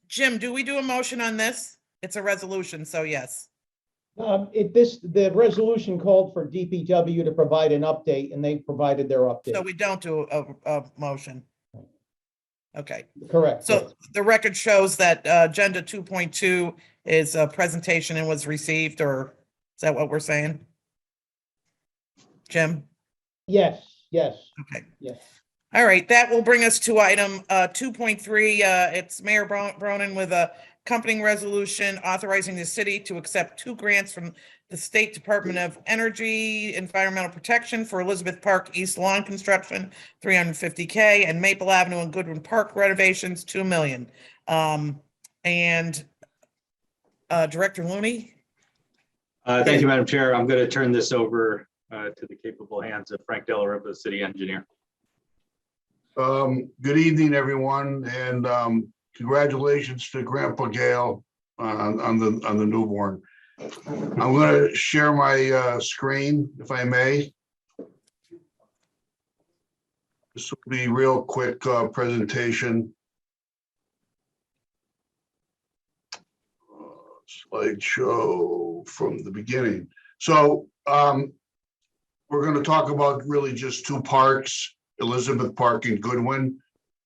Jim, do we do a motion on this? It's a resolution, so yes. The resolution called for DPW to provide an update, and they provided their update. So we don't do a motion. Okay. Correct. So the record shows that agenda 2.2 is a presentation and was received, or is that what we're saying? Jim? Yes. Okay. Yes. All right, that will bring us to item 2.3. It's Mayor Bronin with a accompanying resolution authorizing the city to accept 2 grants from the State Department of Energy Environmental Protection for Elizabeth Park East Lawn Construction, $350K, and Maple Avenue and Goodwin Park renovations, $2 million. And Director Looney? Thank you, Madam Chair. I'm going to turn this over to the capable hands of Frank Delariva, the city engineer. Good evening, everyone, and congratulations to Grandpa Gale on the newborn. I'm going to share my screen, if I may. This will be real quick presentation. Slideshow from the beginning. So we're going to talk about really just 2 parks, Elizabeth Park and Goodwin.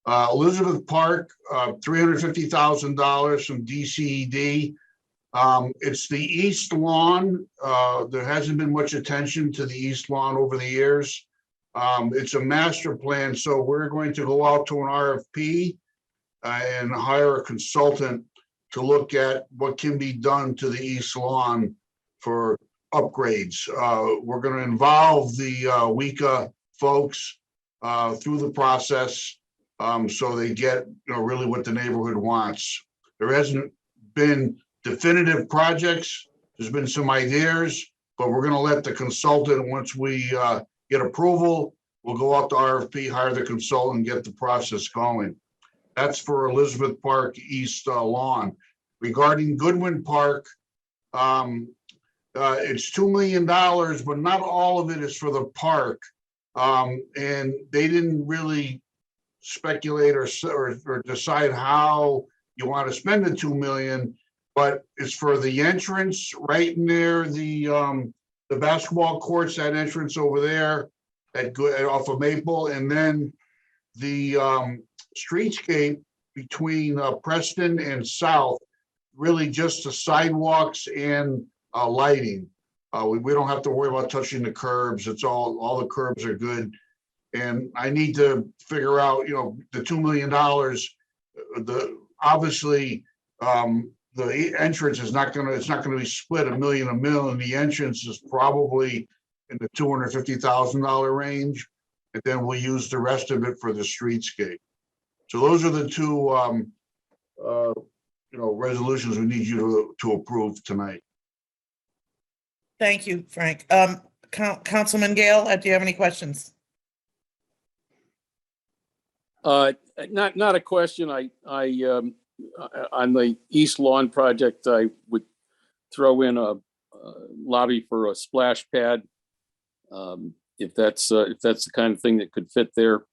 Elizabeth Park, $350,000 from DCED. It's the east lawn. There hasn't been much attention to the east lawn over the years. It's a master plan, so we're going to go out to an RFP and hire a consultant to look at what can be done to the east lawn for upgrades. We're going to involve the WICA folks through the process, so they get really what the neighborhood wants. There hasn't been definitive projects. There's been some ideas, but we're going to let the consultant, once we get approval, we'll go out to RFP, hire the consultant, and get the process going. That's for Elizabeth Park East lawn. Regarding Goodwin Park, it's $2 million, but not all of it is for the park. And they didn't really speculate or decide how you want to spend the $2 million, but it's for the entrance right near the basketball courts, that entrance over there off of Maple, and then the streetscape between Preston and South, really just the sidewalks and lighting. We don't have to worry about touching the curbs. It's all the curbs are good. And I need to figure out, the $2 million, obviously the entrance is not going to be split a million. The entrance is probably in the $250,000 range. And then we'll use the rest of it for the streetscape. So those are the two, resolutions we need you to approve tonight. Thank you, Frank. Councilman Gale, do you have any questions? Not a question. I on the East Lawn project, I would throw in a lobby for a splash pad, if that's the kind of thing that could fit there.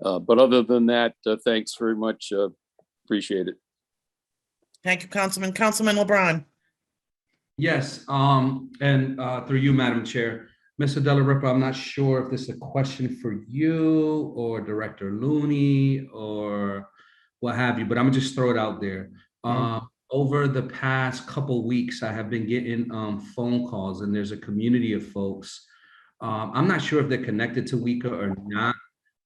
But other than that, thanks very much. Appreciate it. Thank you, Councilman. Councilman LeBron. Yes, and through you, Madam Chair. Mr. Della Ripa, I'm not sure if this is a question for you or Director Looney or what have you, but I'm gonna just throw it out there. Over the past couple weeks, I have been getting phone calls, and there's a community of folks. I'm not sure if they're connected to WICA or not,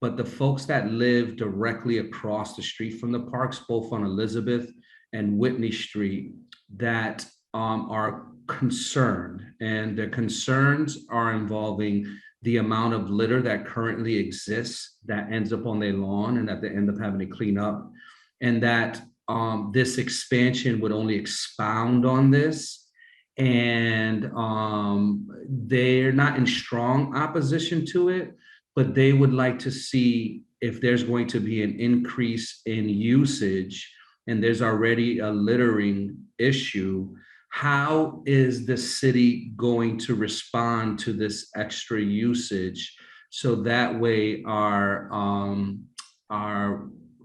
but the folks that live directly across the street from the parks, both on Elizabeth and Whitney Street, that are concerned, and their concerns are involving the amount of litter that currently exists that ends up on their lawn and that they end up having to clean up, and that this expansion would only expound on this. And they're not in strong opposition to it, but they would like to see if there's going to be an increase in usage, and there's already a littering issue. How is the city going to respond to this extra usage, so that way our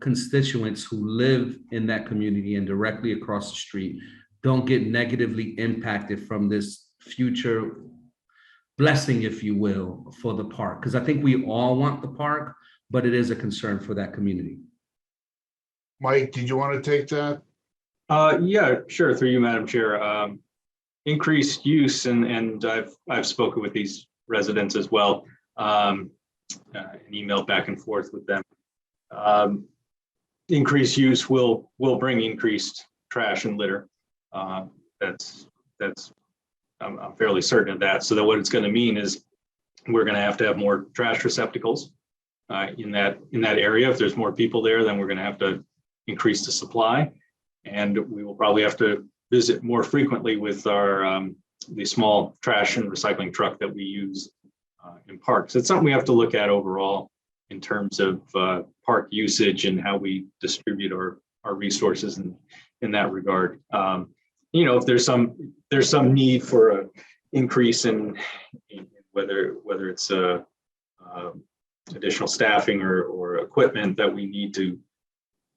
constituents who live in that community and directly across the street don't get negatively impacted from this future blessing, if you will, for the park? Because I think we all want the park, but it is a concern for that community. Mike, did you want to take that? Yeah, sure. Through you, Madam Chair. Increased use, and I've spoken with these residents as well, and emailed back and forth with them. Increased use will bring increased trash and litter. That's I'm fairly certain of that. So that what it's going to mean is we're going to have more trash receptacles in that area. If there's more people there, then we're going to have to increase the supply. And we will probably have to visit more frequently with our the small trash and recycling truck that we use in parks. It's something we have to look at overall in terms of park usage and how we distribute our resources in that regard. If there's some need for an increase in whether it's additional staffing or equipment that we need to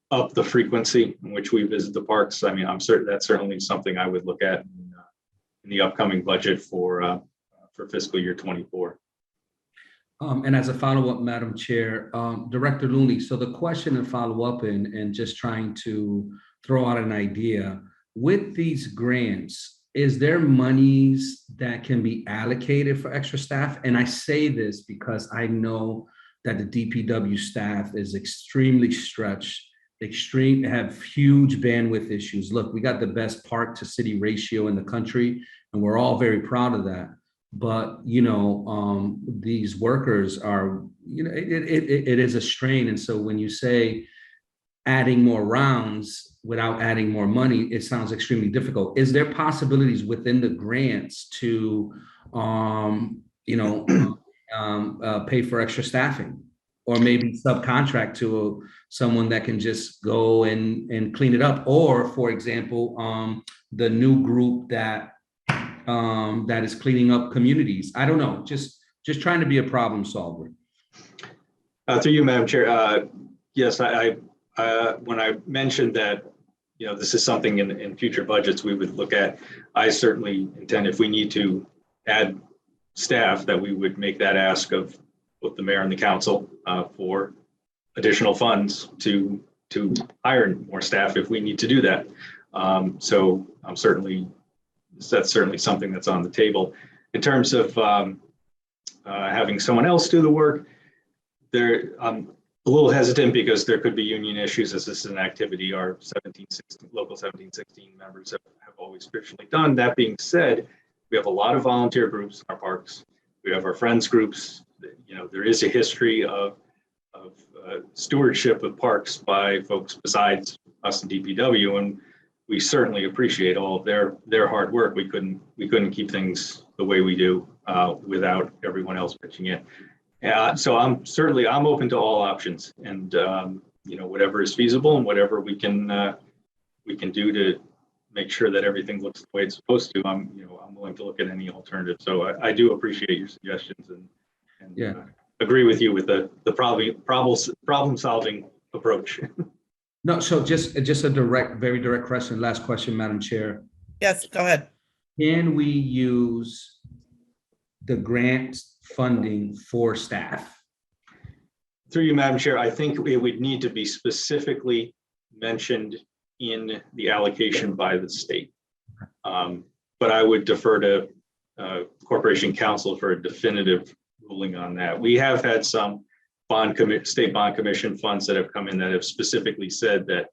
up the frequency in which we visit the parks. I mean, I'm certain that's certainly something I would look at in the upcoming budget for fiscal year 24. And as a follow-up, Madam Chair, Director Looney, so the question and follow-up and just trying to throw out an idea, with these grants, is there monies that can be allocated for extra staff? And I say this because I know that the DPW staff is extremely stretched, have huge bandwidth issues. Look, we got the best park to city ratio in the country, and we're all very proud of that. But, these workers are, it is a strain. And so when you say adding more rounds without adding more money, it sounds extremely difficult. Is there possibilities within the grants to, pay for extra staffing, or maybe subcontract to someone that can just go and clean it up? Or, for example, the new group that is cleaning up communities. I don't know, just trying to be a problem solver. Through you, Madam Chair. Yes, I when I mentioned that, this is something in future budgets we would look at, I certainly intend, if we need to add staff, that we would make that ask of both the mayor and the council for additional funds to hire more staff if we need to do that. So that's certainly something that's on the table. In terms of having someone else do the work, I'm a little hesitant because there could be union issues, as this is an activity our local 1716 members have always traditionally done. That being said, we have a lot of volunteer groups in our parks. We have our friends groups. There is a history of stewardship of parks by folks besides us and DPW, and we certainly appreciate all of their hard work. We couldn't keep things the way we do without everyone else pitching in. So I'm open to all options, and whatever is feasible and whatever we can do to make sure that everything looks the way it's supposed to. I'm willing to look at any alternative. So I do appreciate your suggestions and agree with you with the problem solving approach. No, so just a very direct question. Last question, Madam Chair. Yes, go ahead. Can we use the grant funding for staff? Through you, Madam Chair, I think it would need to be specifically mentioned in the allocation by the state. But I would defer to Corporation Counsel for a definitive ruling on that. We have had some state bond commission funds that have come in that have specifically said that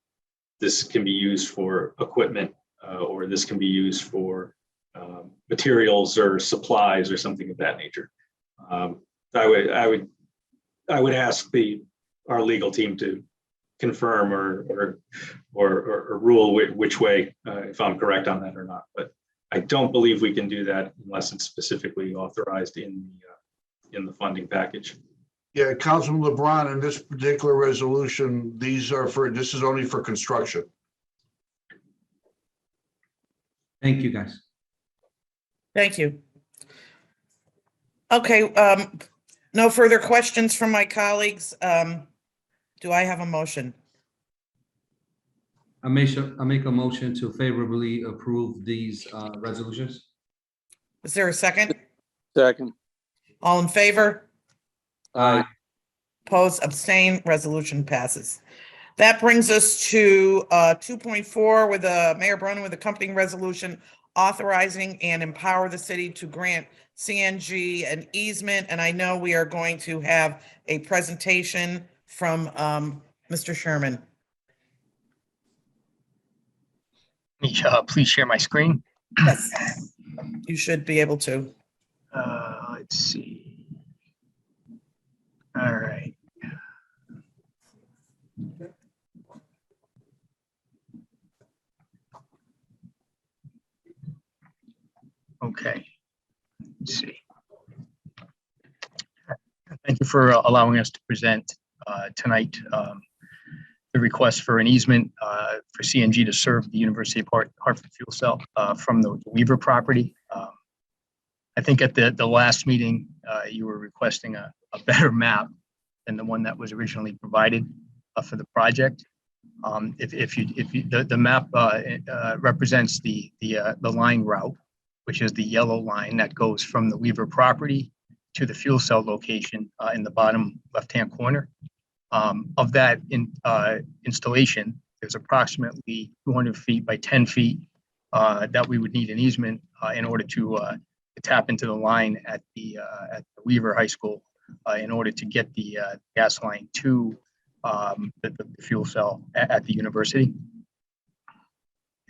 this can be used for equipment or this can be used for materials or supplies or something of that nature. I would ask our legal team to confirm or rule which way, if I'm correct on that or not. But I don't believe we can do that unless it's specifically authorized in the funding package. Yeah, Councilman LeBron, in this particular resolution, this is only for construction. Thank you, guys. Thank you. Okay, no further questions from my colleagues. Do I have a motion? I make a motion to favorably approve these resolutions. Is there a second? Second. All in favor? Aye. Oppose, abstain, resolution passes. That brings us to 2.4 with Mayor Bronin with accompanying resolution authorizing and empower the city to grant CNG an easement. And I know we are going to have a presentation from Mr. Sherman. Please share my screen. Yes, you should be able to. Let's see. All right. Okay. Let's see. Thank you for allowing us to present tonight the request for an easement for CNG to serve the University of Hartford fuel cell from the Weaver property. I think at the last meeting, you were requesting a better map than the one that was originally provided for the project. The map represents the line route, which is the yellow line that goes from the Weaver property to the fuel cell location in the bottom left-hand corner. Of that installation, there's approximately 200 feet by 10 feet that we would need an easement in order to tap into the line at the Weaver High School in order to get the gas line to the fuel cell at the university.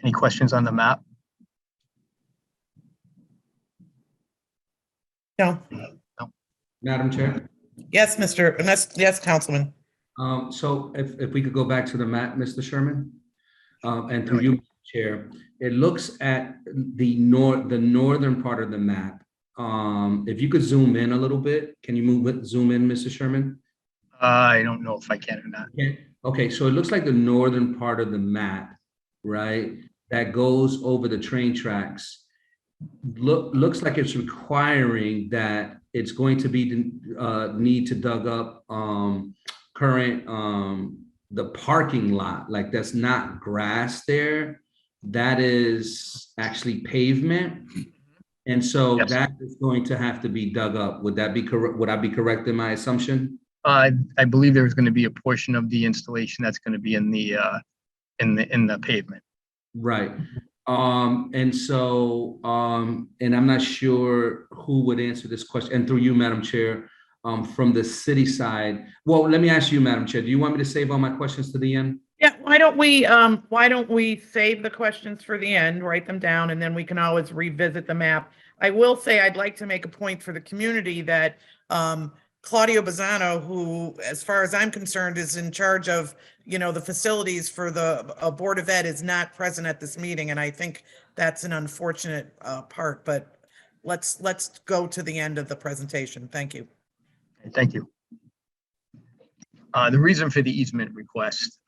Any questions on the map? No. Madam Chair? Yes, yes, Councilman. So if we could go back to the map, Mr. Sherman, and through you, Chair, it looks at the northern part of the map. If you could zoom in a little bit, can you zoom in, Mr. Sherman? I don't know if I can or not. Okay, so it looks like the northern part of the map, right, that goes over the train tracks. Looks like it's requiring that it's going to be need to dug up current the parking lot, like that's not grass there, that is actually pavement. And so Yes. That is going to have to be dug up. Would that be correct? Would I be correct in my assumption? I believe there's going to be a portion of the installation that's going to be in the pavement. Right. And so, and I'm not sure who would answer this question, and through you, Madam Chair, from the city side. Well, let me ask you, Madam Chair, do you want me to save all my questions to the end? Yeah, why don't we save the questions for the end, write them down, and then we can always revisit the map. I will say I'd like to make a point for the community that Claudio Bazzano, who, as far as I'm concerned, is in charge of, the facilities for the Board of Ed, is not present at this meeting, and I think that's an unfortunate part, but let's go to the end of the presentation. Thank you. Thank you. The reason for the easement request,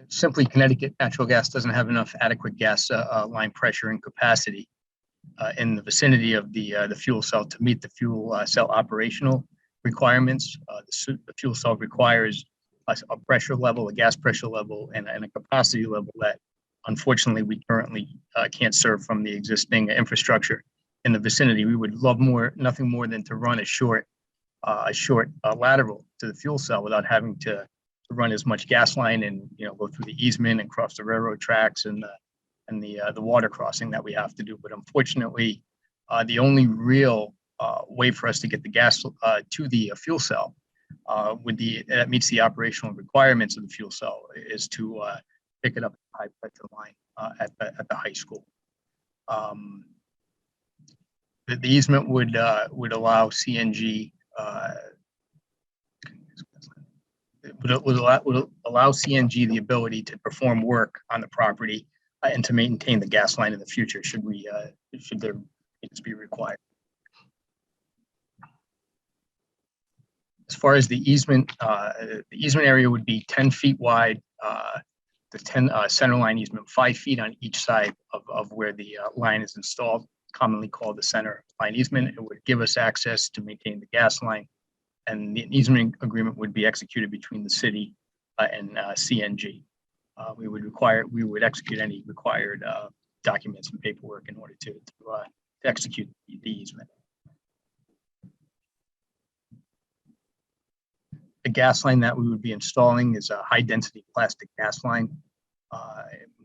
simply Connecticut Natural Gas doesn't have enough adequate gas line pressure and capacity in the vicinity of the fuel cell to meet the fuel cell operational requirements. The fuel cell requires a pressure level, a gas pressure level, and a capacity level that unfortunately we currently can't serve from the existing infrastructure in the vicinity. We would love nothing more than to run a short lateral to the fuel cell without having to run as much gas line and go through the easement and cross the railroad tracks and the water crossing that we have to do. But unfortunately, the only real way for us to get the gas to the fuel cell that meets the operational requirements of the fuel cell is to pick it up at the high pressure line at the high school. The easement would allow CNG would allow CNG the ability to perform work on the property and to maintain the gas line in the future should there needs be required. As far as the easement area would be 10 feet wide, the 10 center line easement, 5 feet on each side of where the line is installed, commonly called the center line easement. It would give us access to maintain the gas line, and the easement agreement would be executed between the city and CNG. We would execute any required documents and paperwork in order to execute the easement. The gas line that we would be installing is a high density plastic gas line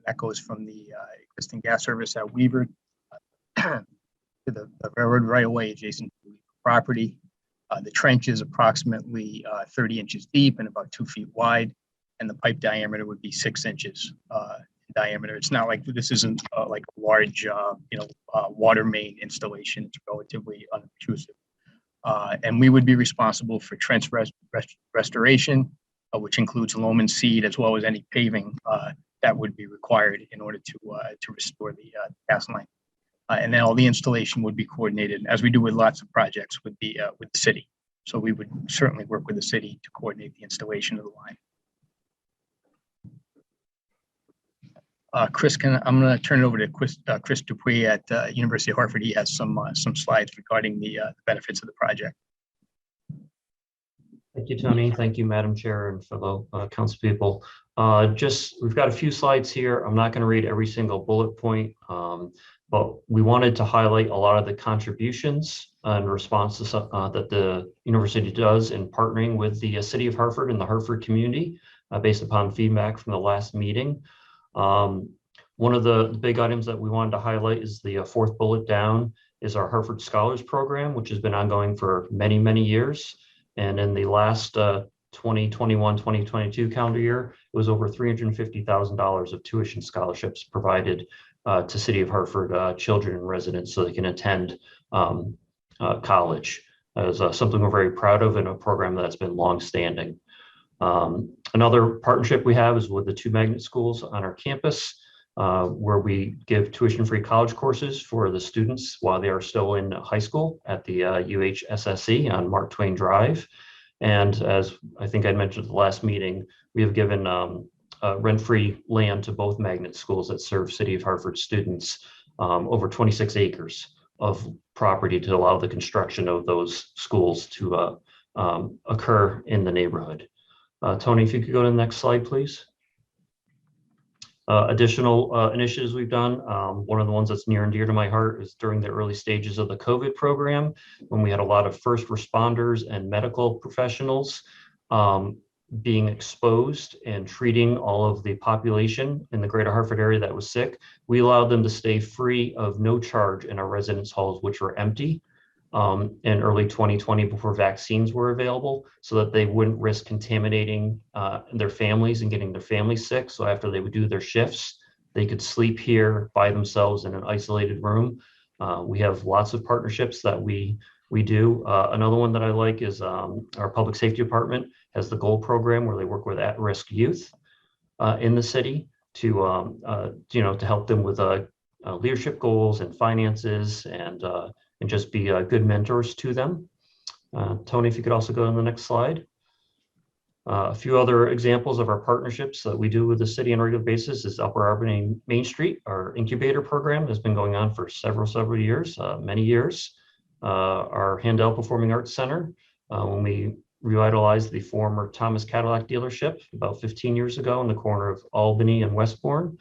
that goes from the existing gas service at Weaver to the railroad right away adjacent to the property. The trench is approximately 30 inches deep and about 2 feet wide, and the pipe diameter would be 6 inches in diameter. It's not like this isn't like a large, water main installation. It's relatively unobtrusive. And we would be responsible for trench restoration, which includes loam and seed, as well as any paving that would be required in order to restore the gas line. And then all the installation would be coordinated, as we do with lots of projects, with the city. So we would certainly work with the city to coordinate the installation of the line. Chris, I'm going to turn it over to Chris Dupuy at University of Hartford. He has some slides regarding the benefits of the project. Thank you, Tony. Thank you, Madam Chair and fellow council people. We've got a few slides here. I'm not going to read every single bullet point. But we wanted to highlight a lot of the contributions in response to that the university does in partnering with the city of Hartford and the Hartford community based upon feedback from the last meeting. One of the big items that we wanted to highlight is the fourth bullet down is our Hartford Scholars Program, which has been ongoing for many, many years. And in the last 2021-2022 calendar year, it was over $350,000 of tuition scholarships provided to City of Hartford children and residents so they can attend college. That is something we're very proud of and a program that's been longstanding. Another partnership we have is with the two magnet schools on our campus, where we give tuition-free college courses for the students while they are still in high school at the UHSSE on Mark Twain Drive. And as I think I mentioned at the last meeting, we have given rent-free land to both magnet schools that serve City of Hartford students, over 26 acres of property to allow the construction of those schools to occur in the neighborhood. Tony, if you could go to the next slide, please. Additional initiatives we've done. One of the ones that's near and dear to my heart is during the early stages of the COVID program, when we had a lot of first responders and medical professionals being exposed and treating all of the population in the greater Hartford area that was sick. We allowed them to stay free of no charge in our residence halls, which were empty in early 2020 before vaccines were available, so that they wouldn't risk contaminating their families and getting their families sick. So after they would do their shifts, they could sleep here by themselves in an isolated room. We have lots of partnerships that we do. Another one that I like is our public safety department has the GOAL program where they work with at-risk youth in the city to to help them with leadership goals and finances and just be good mentors to them. Tony, if you could also go to the next slide. A few other examples of our partnerships that we do with the city on a regular basis is Upper Albany Main Street. Our incubator program has been going on for several years, many years. Our Handel Performing Arts Center, when we revitalized the former Thomas Cadillac dealership about 15 years ago in the corner of Albany and Westbourne.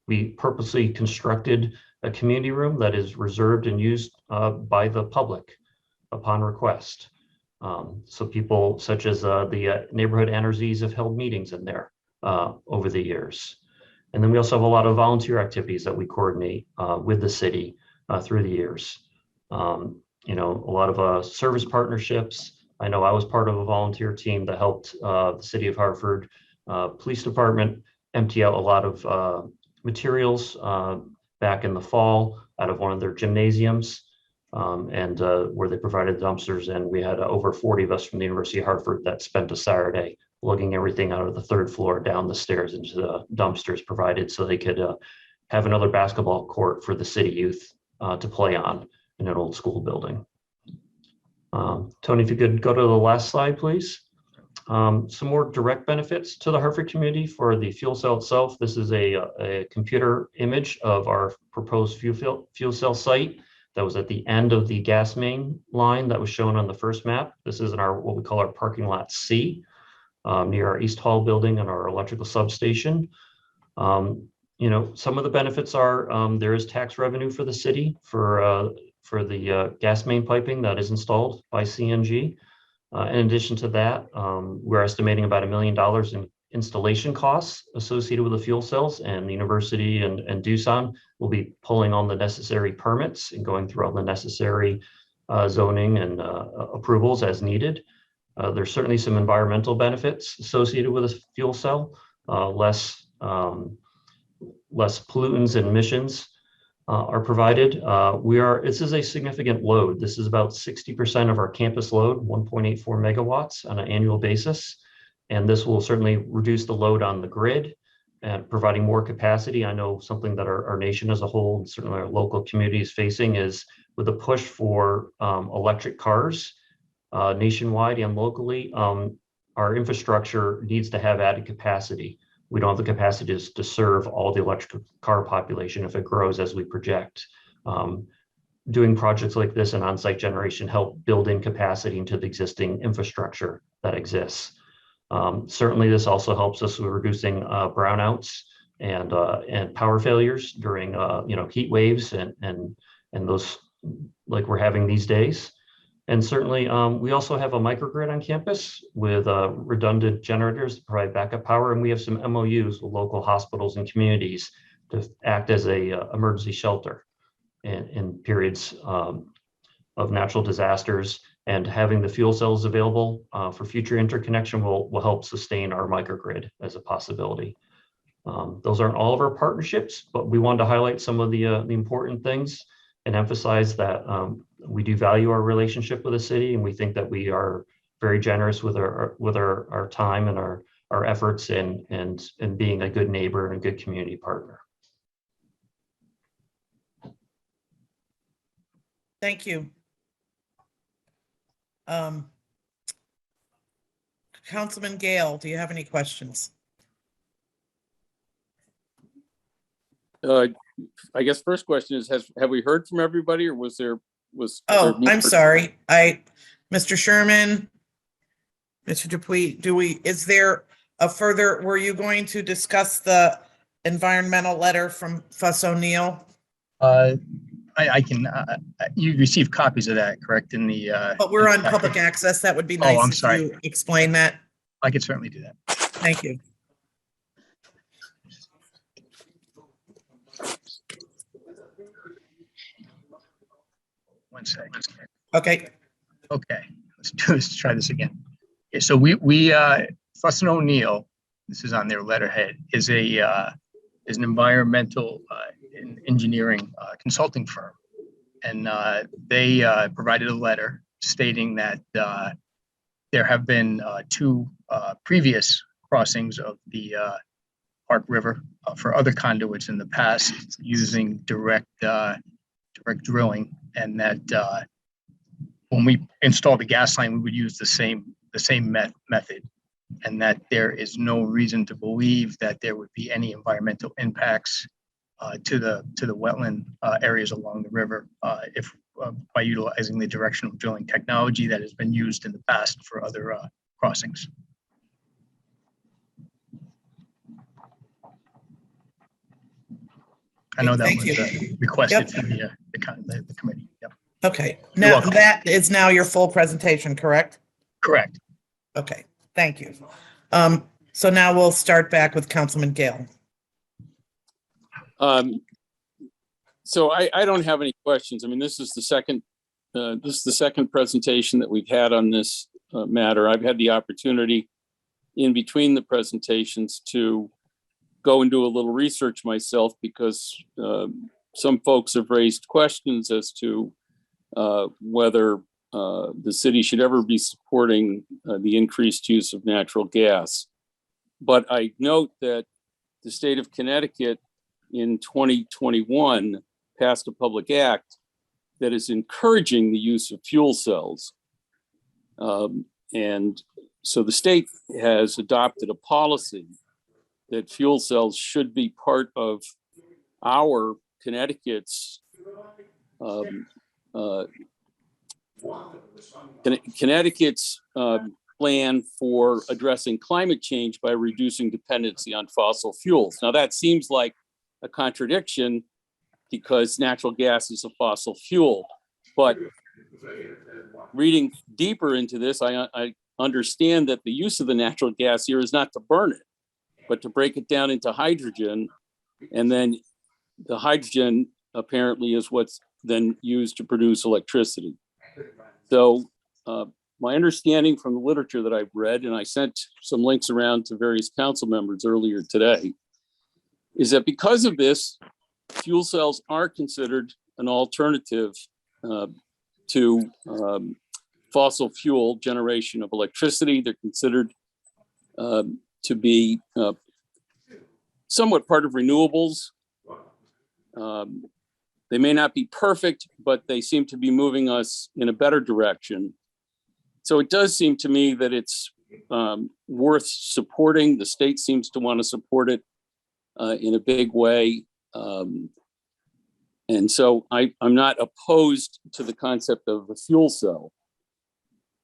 We purposely constructed a community room that is reserved and used by the public upon request. So people such as the neighborhood NRZs have held meetings in there over the years. And then we also have a lot of volunteer activities that we coordinate with the city through the years. A lot of service partnerships. I know I was part of a volunteer team that helped the City of Hartford Police Department empty out a lot of materials back in the fall out of one of their gymnasiums, and where they provided dumpsters. And we had over 40 of us from the University of Hartford that spent a Saturday lugging everything out of the third floor down the stairs into the dumpsters provided so they could have another basketball court for the city youth to play on in an old school building. Tony, if you could go to the last slide, please. Some more direct benefits to the Hartford community for the fuel cell itself. This is a computer image of our proposed fuel cell site that was at the end of the gas main line that was shown on the first map. This is in our what we call our parking lot C, near our East Hall building and our electrical substation. Some of the benefits are there is tax revenue for the city for the gas main piping that is installed by CNG. In addition to that, we're estimating about $1 million in installation costs associated with the fuel cells, and the university and Doosan will be pulling on the necessary permits and going through all the necessary zoning and approvals as needed. There's certainly some environmental benefits associated with a fuel cell, less pollutants and emissions are provided. This is a significant load. This is about 60% of our campus load, 1.84 megawatts on an annual basis. And this will certainly reduce the load on the grid and providing more capacity. I know something that our nation as a whole, and certainly our local community is facing is with a push for electric cars nationwide and locally, our infrastructure needs to have added capacity. We don't have the capacity to serve all the electric car population if it grows as we project. Doing projects like this and on-site generation help build in capacity into the existing infrastructure that exists. Certainly, this also helps us with reducing brownouts and power failures during heat waves and those like we're having these days. And certainly, we also have a microgrid on campus with redundant generators to provide backup power, and we have some MOUs with local hospitals and communities to act as a emergency shelter in periods of natural disasters. And having the fuel cells available for future interconnection will help sustain our microgrid as a possibility. Those aren't all of our partnerships, but we wanted to highlight some of the important things and emphasize that we do value our relationship with the city, and we think that we are very generous with our time and our efforts and being a good neighbor and a good community partner. Thank you. Councilman Gale, do you have any questions? I guess first question is, have we heard from everybody, or was there? Oh, I'm sorry. Mr. Sherman, Mr. Dupuy, is there a further, were you going to discuss the environmental letter from Fuss O'Neill? I can, you received copies of that, correct? In the. But we're on public access. That would be nice. I'm if sorry. you explain that. I could certainly do that. Thank you. One second. Okay. Okay, let's try this again. Okay, so Fuss and O'Neill, this is on their letterhead, is an environmental engineering consulting firm, and they provided a letter stating that there have been two previous crossings of the Park River for other conduits in the past using direct drilling, and that when we install the gas line, we would use the same method, and that there is no reason to believe that there would be any environmental impacts to the wetland areas along the river if by utilizing the directional drilling technology that has been used in the past for other crossings. I know that was requested from the committee. Yep. Okay. Now that is now your full presentation, correct? Correct. Okay. Thank you. So now we'll start back with Councilman Gale. So I don't have any questions. I mean, this is the second presentation that we've had on this matter. I've had the opportunity in between the presentations to go and do a little research myself, because some folks have raised questions as to whether the city should ever be supporting the increased use of natural gas. But I note that the state of Connecticut in 2021 passed a public act that is encouraging the use of fuel cells. And so the state has adopted a policy that fuel cells should be part of our Connecticut's plan for addressing climate change by reducing dependency on fossil fuels. Now that seems like a contradiction, because natural gas is a fossil fuel, but reading deeper into this, I understand that the use of the natural gas here is not to burn it, but to break it down into hydrogen, and then the hydrogen apparently is what's then used to produce electricity. So my understanding from the literature that I've read, and I sent some links around to various council members earlier today, is that because of this, fuel cells are considered an alternative to fossil fuel generation of electricity. They're considered to be somewhat part of renewables. They may not be perfect, but they seem to be moving us in a better direction. So it does seem to me that it's worth supporting. The state seems to want to support it in a big way. And so I'm not opposed to the concept of the fuel cell.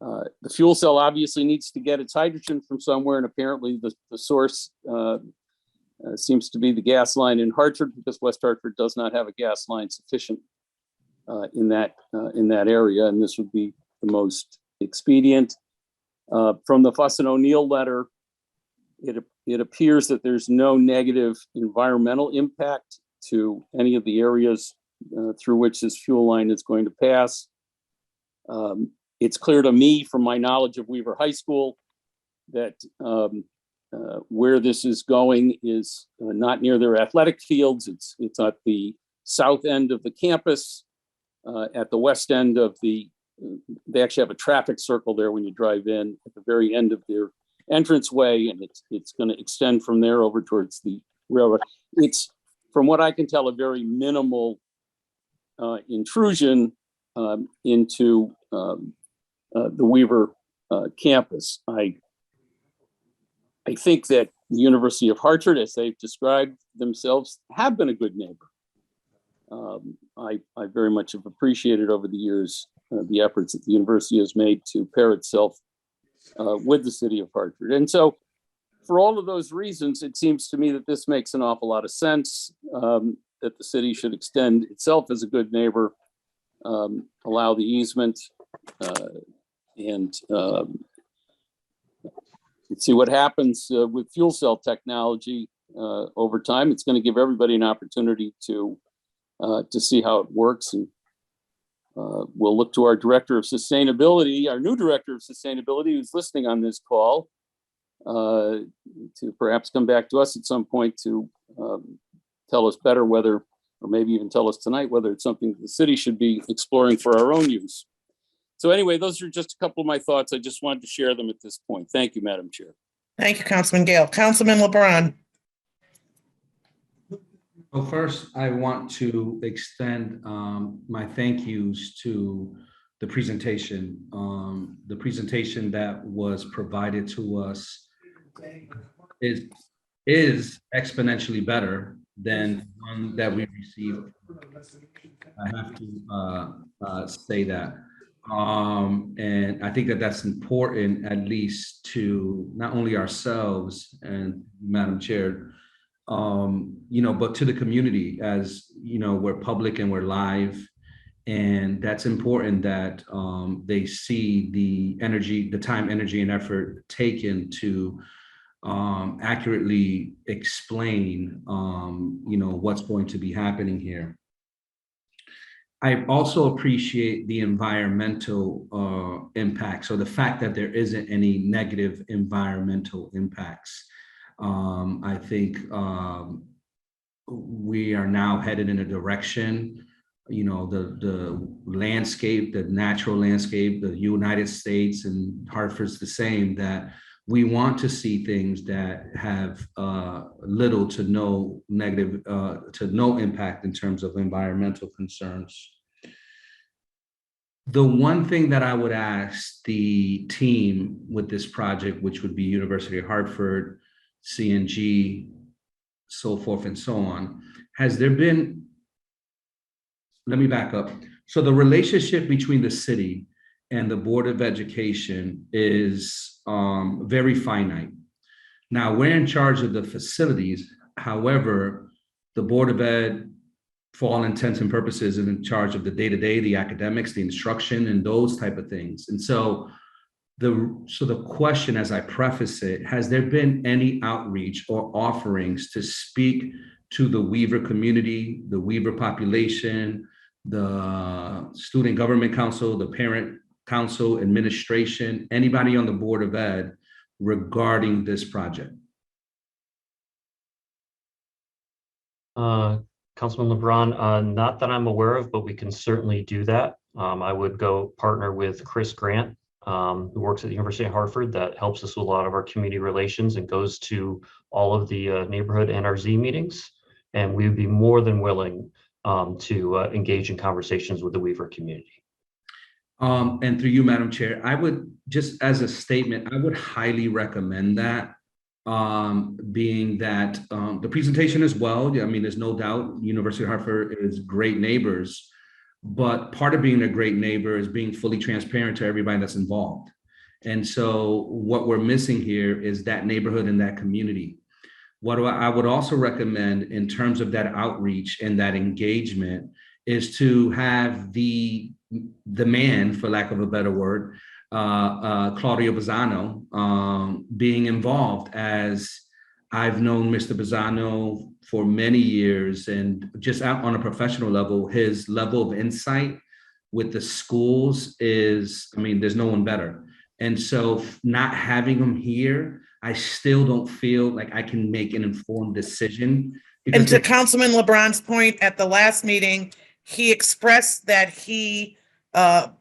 The fuel cell obviously needs to get its hydrogen from somewhere, and apparently the source seems to be the gas line in Hartford, because West Hartford does not have a gas line sufficient in that area, and this would be the most expedient. From the Fuss and O'Neill letter, it appears that there's no negative environmental impact to any of the areas through which this fuel line is going to pass. It's clear to me from my knowledge of Weaver High School that where this is going is not near their athletic fields. It's at the south end of the campus, at the west end of they actually have a traffic circle there when you drive in at the very end of their entranceway, and it's going to extend from there over towards the railroad. It's, from what I can tell, a very minimal intrusion into the Weaver campus. I think that the University of Hartford, as they've described themselves, have been a good neighbor. I very much have appreciated over the years the efforts that the university has made to pair itself with the city of Hartford. And so for all of those reasons, it seems to me that this makes an awful lot of sense, that the city should extend itself as a good neighbor, allow the easement, and see what happens with fuel cell technology over time. It's going to give everybody an opportunity to see how it works. And we'll look to our director of sustainability, our new director of sustainability, who's listening on this call, to perhaps come back to us at some point to tell us better whether, or maybe even tell us tonight, whether it's something the city should be exploring for our own use. So anyway, those are just a couple of my thoughts. I just wanted to share them at this point. Thank you, Madam Chair. Thank you, Councilman Gale. Councilman LeBron. Well, first, I want to extend my thank yous to the presentation. The presentation that was provided to us is exponentially better than one that we received. I have to say that. And I think that that's important, at least to not only ourselves and Madam Chair, but to the community, as we're public and we're live, and that's important that they see the energy, the time, energy, and effort taken to accurately explain, what's going to be happening here. I also appreciate the environmental impact. So the fact that there isn't any negative environmental impacts. I think we are now headed in a direction, the landscape, the natural landscape, the United States, and Hartford's the same, that we want to see things that have little to no negative, to no impact in terms of environmental concerns. The one thing that I would ask the team with this project, which would be University of Hartford, CNG, so forth and so on, has there been, let me back up. So the relationship between the city and the Board of Education is very finite. Now, we're in charge of the facilities. However, the Board of Ed, for all intents and purposes, is in charge of the day-to-day, the academics, the instruction, and those type of things. And so the question, as I preface it, has there been any outreach or offerings to speak to the Weaver community, the Weaver population, the Student Government Council, the Parent Council, administration, anybody on the Board of Ed regarding this project? Councilman LeBron, not that I'm aware of, but we can certainly do that. I would go partner with Chris Grant, who works at the University of Hartford, that helps us with a lot of our community relations and goes to all of the neighborhood NRZ meetings. And we would be more than willing to engage in conversations with the Weaver community. And through you, Madam Chair, I would, just as a statement, I would highly recommend that, being that the presentation as well. I mean, there's no doubt University of Hartford is great neighbors, but part of being a great neighbor is being fully transparent to everybody that's involved. And so what we're missing here is that neighborhood and that community. I would also recommend in terms of that outreach and that engagement is to have the man, for lack of a better word, Claudio Bazzano, being involved, as I've known Mr. Bazzano for many years, and just out on a professional level, his level of insight with the schools is, I mean, there's no one better. And so not having him here, I still don't feel like I can make an informed decision. And to Councilman LeBron's point, at the last meeting, he expressed that he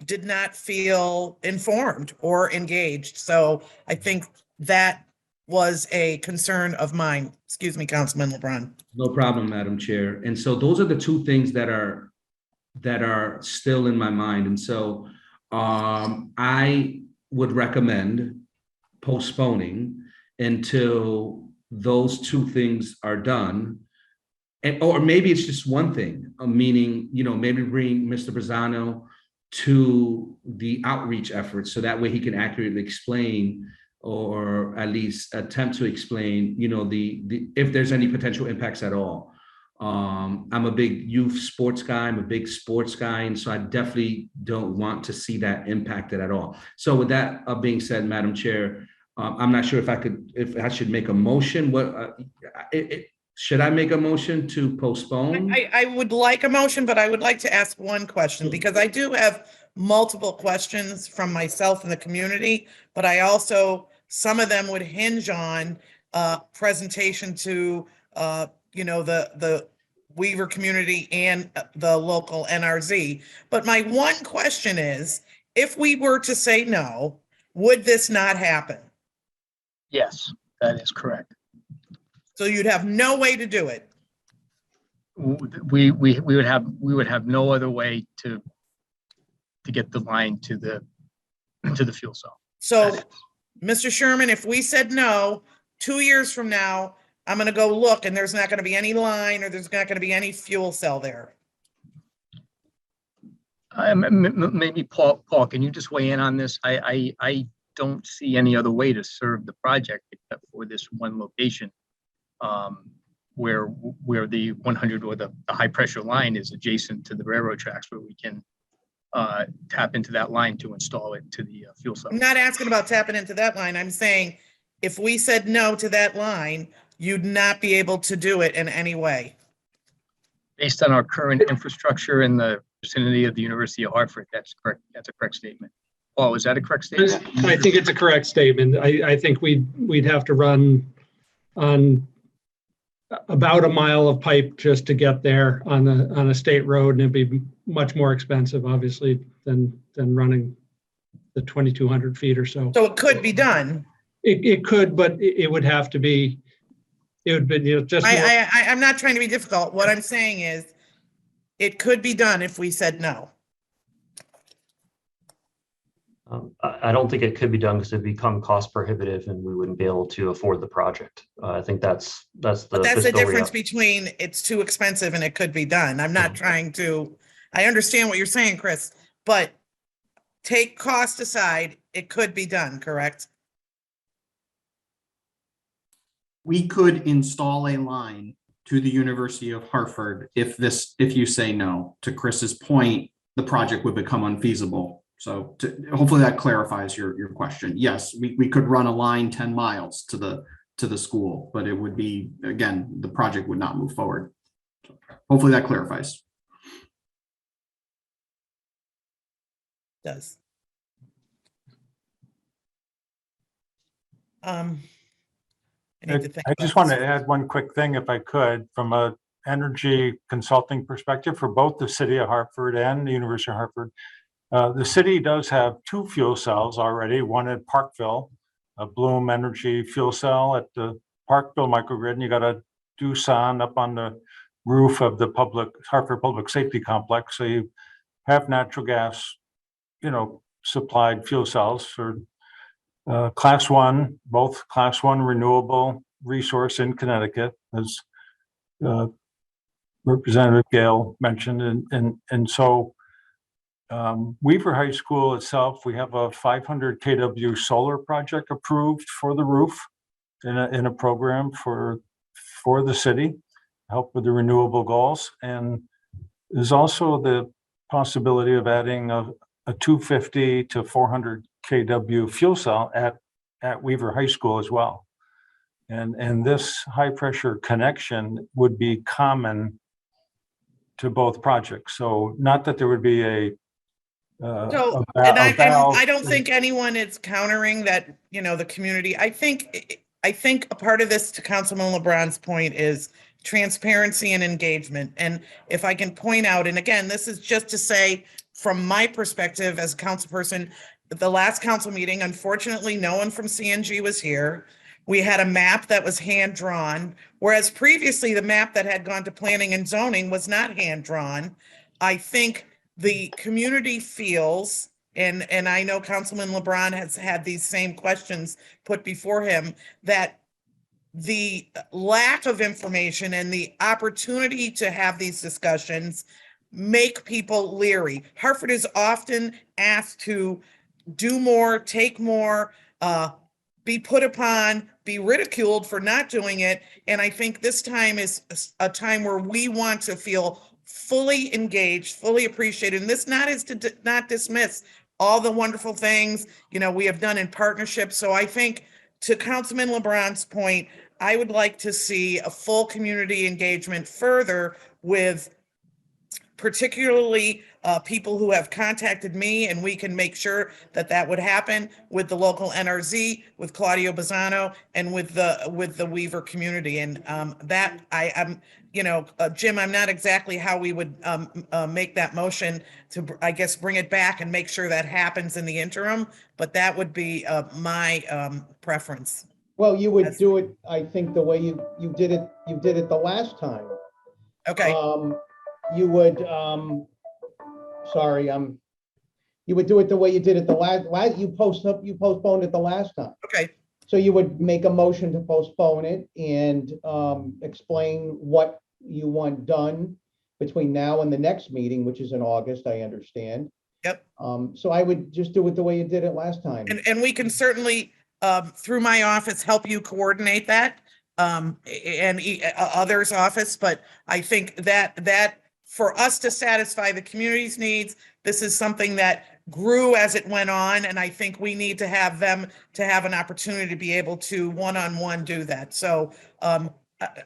did not feel informed or engaged. So I think that was a concern of mine. Excuse me, Councilman LeBron. No problem, Madam Chair. And so those are the two things that are still in my mind. And so I would recommend postponing until those two things are done. And, or maybe it's just one thing, meaning, maybe bring Mr. Bazzano to the outreach efforts so that way he can accurately explain, or at least attempt to explain, the if there's any potential impacts at all. I'm a big youth sports guy. I'm a big sports guy. And so I definitely don't want to see that impacted at all. So with that being said, Madam Chair, I'm not sure if I should make a motion. Should I make a motion to postpone? I would like a motion, but I would like to ask one question, because I do have multiple questions from myself and the community, but I also, some of them would hinge on presentation to, the Weaver community and the local NRZ. But my one question is, if we were to say no, would this not happen? Yes, that is correct. So you'd have no way to do it? We would have no other way to get the line to the fuel cell. So, Mr. Sherman, if we said no, 2 years from now, I'm going to go look and there's not going to be any line, or there's not going to be any fuel cell there. Maybe Paul, can you just weigh in on this? I don't see any other way to serve the project except for this one location, where the 100 or the high pressure line is adjacent to the railroad tracks, where we can tap into that line to install it to the fuel cell. I'm not asking about tapping into that line. I'm saying if we said no to that line, you'd not be able to do it in any way. Based on our current infrastructure in the vicinity of the University of Hartford, that's correct. That's a correct statement. Paul, is that a correct statement? I think it's a correct statement. I think we'd have to run on about a mile of pipe just to get there on a state road, and it'd be much more expensive, obviously, than running the 2,200 feet or so. So it could be done. It could, but it would have to be. It would be just. I'm not trying to be difficult. What I'm saying is, it could be done if we said no. I don't think it could be done because it'd become cost prohibitive and we wouldn't be able to afford the project. I think that's the difference between it's too expensive and it could be done. I'm not trying to, I understand what you're saying, Chris, but take cost aside, it could be done, correct? We could install a line to the University of Hartford if you say no. To Chris's point, the project would become unfeasible. So hopefully that clarifies your question. Yes, we could run a line 10 miles to the school, but it would be, again, the project would not move forward. So hopefully that clarifies. Does. I just want to add one quick thing, if I could, from a energy consulting perspective for both the city of Hartford and the University of Hartford. The city does have 2 fuel cells already, one at Parkville, a Bloom Energy fuel cell at the Parkville microgrid, and you got a Doosan up on the roof of the Hartford Public Safety Complex. So you have natural gas, supplied fuel cells for Class 1, both Class 1 renewable resource in Connecticut, as Representative Gale mentioned, and so. Weaver High School itself, we have a 500 kW solar project approved for the roof in a program for for the city, help with the renewable goals. And there's also the possibility of adding a 250 to 400 kW fuel cell at Weaver High School as well. And this high pressure connection would be common to both projects. So not that there would be I don't think anyone is countering that, the community. I think a part of this, to Councilman LeBron's point, is transparency and engagement. And if I can point out, and again, this is just to say, from my perspective as a council person, the last council meeting, unfortunately, no one from CNG was here. We had a map that was hand-drawn, whereas previously the map that had gone to planning and zoning was not hand-drawn. I think the community feels, and I know Councilman LeBron has had these same questions put before him, that the lack of information and the opportunity to have these discussions make people leery. Hartford is often asked to do more, take more, be put upon, be ridiculed for not doing it. And I think this time is a time where we want to feel fully engaged, fully appreciated. And this not is to not dismiss all the wonderful things, we have done in partnership. So I think, to Councilman LeBron's point, I would like to see a full community engagement further with particularly people who have contacted me, and we can make sure that would happen with the local NRZ, with Claudio Bazzano, and with the Weaver community. And that I'm, Jim, I'm not exactly how we would make that motion to, I guess, bring it back and make sure that happens in the interim, but that would be my preference. Well, you would do it, I think, the way you did it the last time. Okay. You would, you would do it the way you did it the last, you postponed it the last time. Okay. So you would make a motion to postpone it and explain what you want done between now and the next meeting, which is in August, I understand. Yep. So I would just do it the way you did it last time. And we can certainly, through my office, help you coordinate that, and others' office. But I think that for us to satisfy the community's needs, this is something that grew as it went on. And I think we need to have them to have an opportunity to be able to one-on-one do that. So,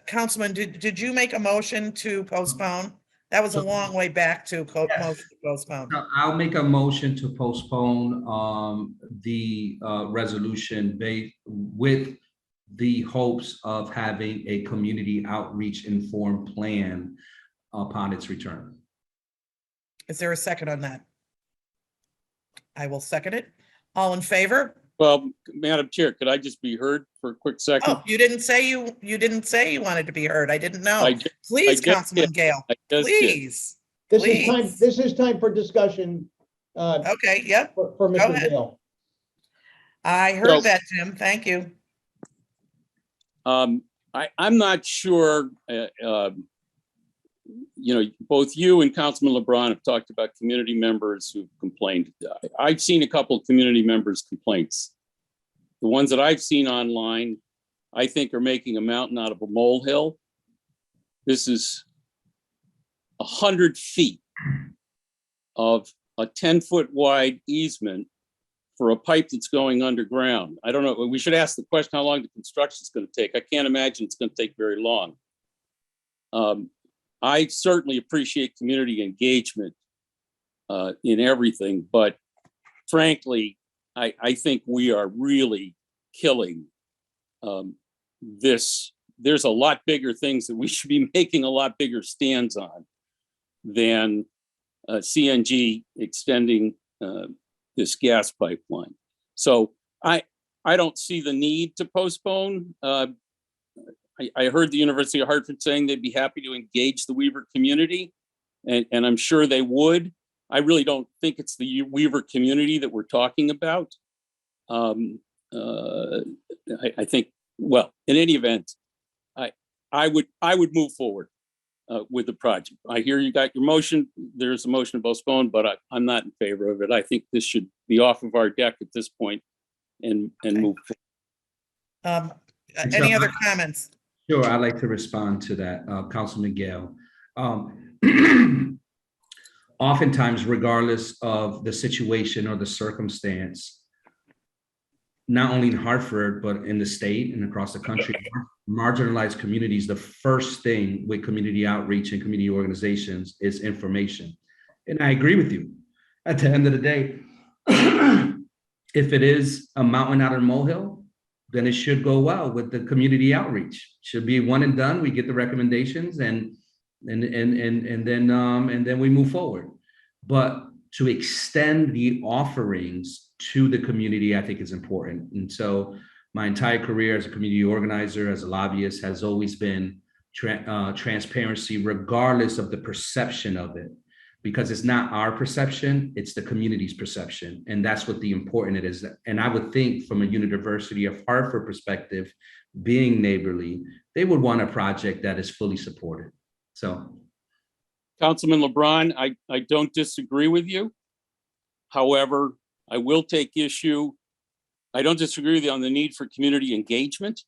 Councilman, did you make a motion to postpone? That was a long way back to motion to postpone. I'll make a motion to postpone the resolution with the hopes of having a community outreach informed plan upon its return. Is there a second on that? I will second it. All in favor? Well, Madam Chair, could I just be heard for a quick second? Oh, you didn't say you wanted to be heard. I didn't know. Please, Councilman Gale, please. This is time for discussion. Okay, yep. For Mr. Gale. I heard that, Jim. Thank you. I'm not sure, both you and Councilman LeBron have talked about community members who've complained. I've seen a couple of community members' complaints. The ones that I've seen online, I think, are making a mountain out of a molehill. This is 100 feet of a 10-foot wide easement for a pipe that's going underground. I don't know. We should ask the question how long the construction is going to take. I can't imagine it's going to take very long. I certainly appreciate community engagement in everything, but frankly, I think we are really killing this. There's a lot bigger things that we should be making a lot bigger stands on than CNG extending this gas pipeline. So I don't see the need to postpone. I heard the University of Hartford saying they'd be happy to engage the Weaver community, and I'm sure they would. I really don't think it's the Weaver community that we're talking about. I think, well, in any event, I would move forward with the project. I hear you got your motion. There's a motion to postpone, but I'm not in favor of it. I think this should be off of our deck at this point and move forward. Any other comments? Sure, I'd like to respond to that, Councilman Gale. Oftentimes, regardless of the situation or the circumstance, not only in Hartford, but in the state and across the country, marginalized communities, the first thing with community outreach and community organizations is information. And I agree with you. At the end of the day, if it is a mountain out of a molehill, then it should go well with the community outreach. Should be one and done. We get the recommendations and then we move forward. But to extend the offerings to the community, I think is important. And so my entire career as a community organizer, as a lobbyist, has always been transparency, regardless of the perception of it, because it's not our perception, it's the community's perception. And that's what the important it is. And I would think from a University of Hartford perspective, being neighborly, they would want a project that is fully supported. So. Councilman LeBron, I don't disagree with you. However, I will take issue. I don't disagree with you on the need for community engagement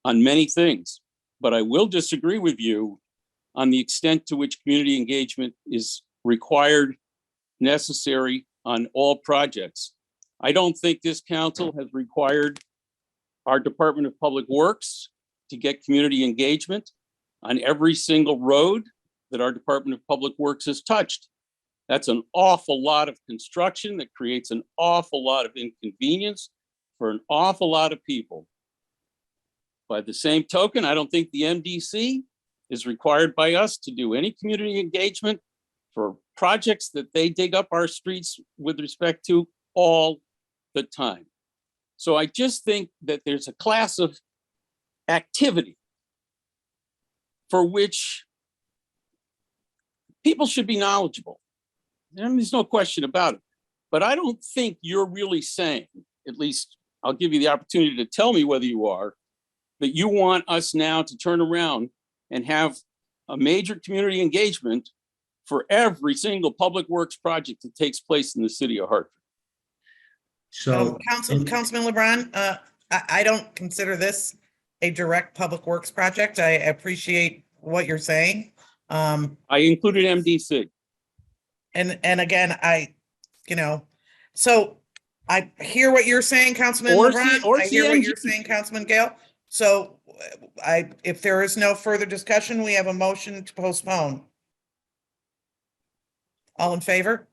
on many things, but I will disagree with you on the extent to which community engagement is required, necessary on all projects. I don't think this council has required our Department of Public Works to get community engagement on every single road that our Department of Public Works has touched. That's an awful lot of construction that creates an awful lot of inconvenience for an awful lot of people. By the same token, I don't think the MDC is required by us to do any community engagement for projects that they dig up our streets with respect to all the time. So I just think that there's a class of activity for which people should be knowledgeable. And there's no question about it. But I don't think you're really saying, at least I'll give you the opportunity to tell me whether you are, that you want us now to turn around and have a major community engagement for every single public works project that takes place in the city of Hartford. So, Councilman LeBron, I don't consider this a direct public works project. I appreciate what you're saying. I included MDC. And again, so I hear what you're saying, Councilman Or LeBron. I hear what CNG. you're saying, Councilman Gale. So if there is no further discussion, we have a motion to postpone. All in favor?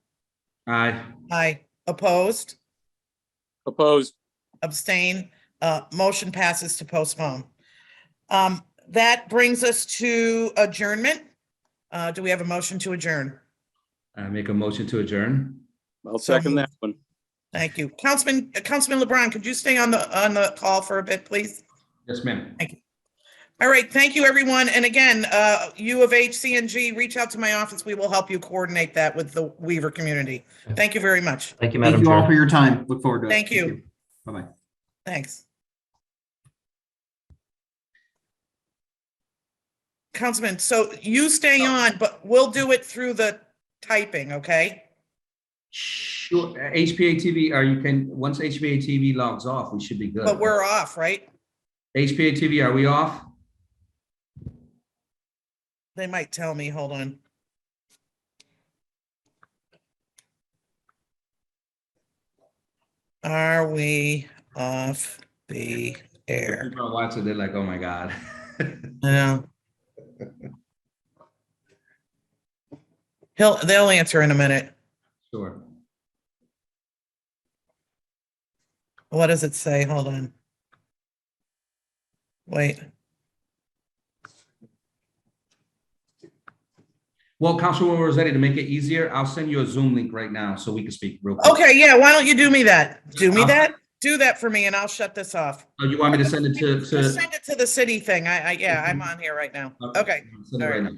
aye. Aye. Opposed? Opposed. Abstain? Motion passes to postpone. That brings us to adjournment. Do we have a motion to adjourn? I make a motion to adjourn. I'll second that one. Thank you. Councilman LeBron, could you stay on the call for a bit, please? Yes, ma'am. Thank you. All right, thank you, everyone. And again, U of H, CNG, reach out to my office. We will help you coordinate that with the Weaver community. Thank you very much. Thank you, Thank Madam you all Chair. for your time. Look forward to it. Thank you. Bye-bye. Thanks. Councilman, so you stay on, but we'll do it through the typing, okay? Sure. HPA-TV, once HPA-TV logs off, we should be good. But we're off, right? HPA-TV, are we off? They might tell me, hold on. Are we off the air? People are watching, they're like, oh my God. I know. They'll answer in a minute. Sure. What does it say? Hold on. Wait. Well, Councilwoman Rossetti, to make it easier, I'll send you a Zoom link right now so we can speak real quick. Okay, yeah, why don't you do me that? Do me that? Do that for me and I'll shut this off. Oh, you want me to send it to? Just send it to the city thing. Yeah, I'm on here right now. Okay. Send it right now.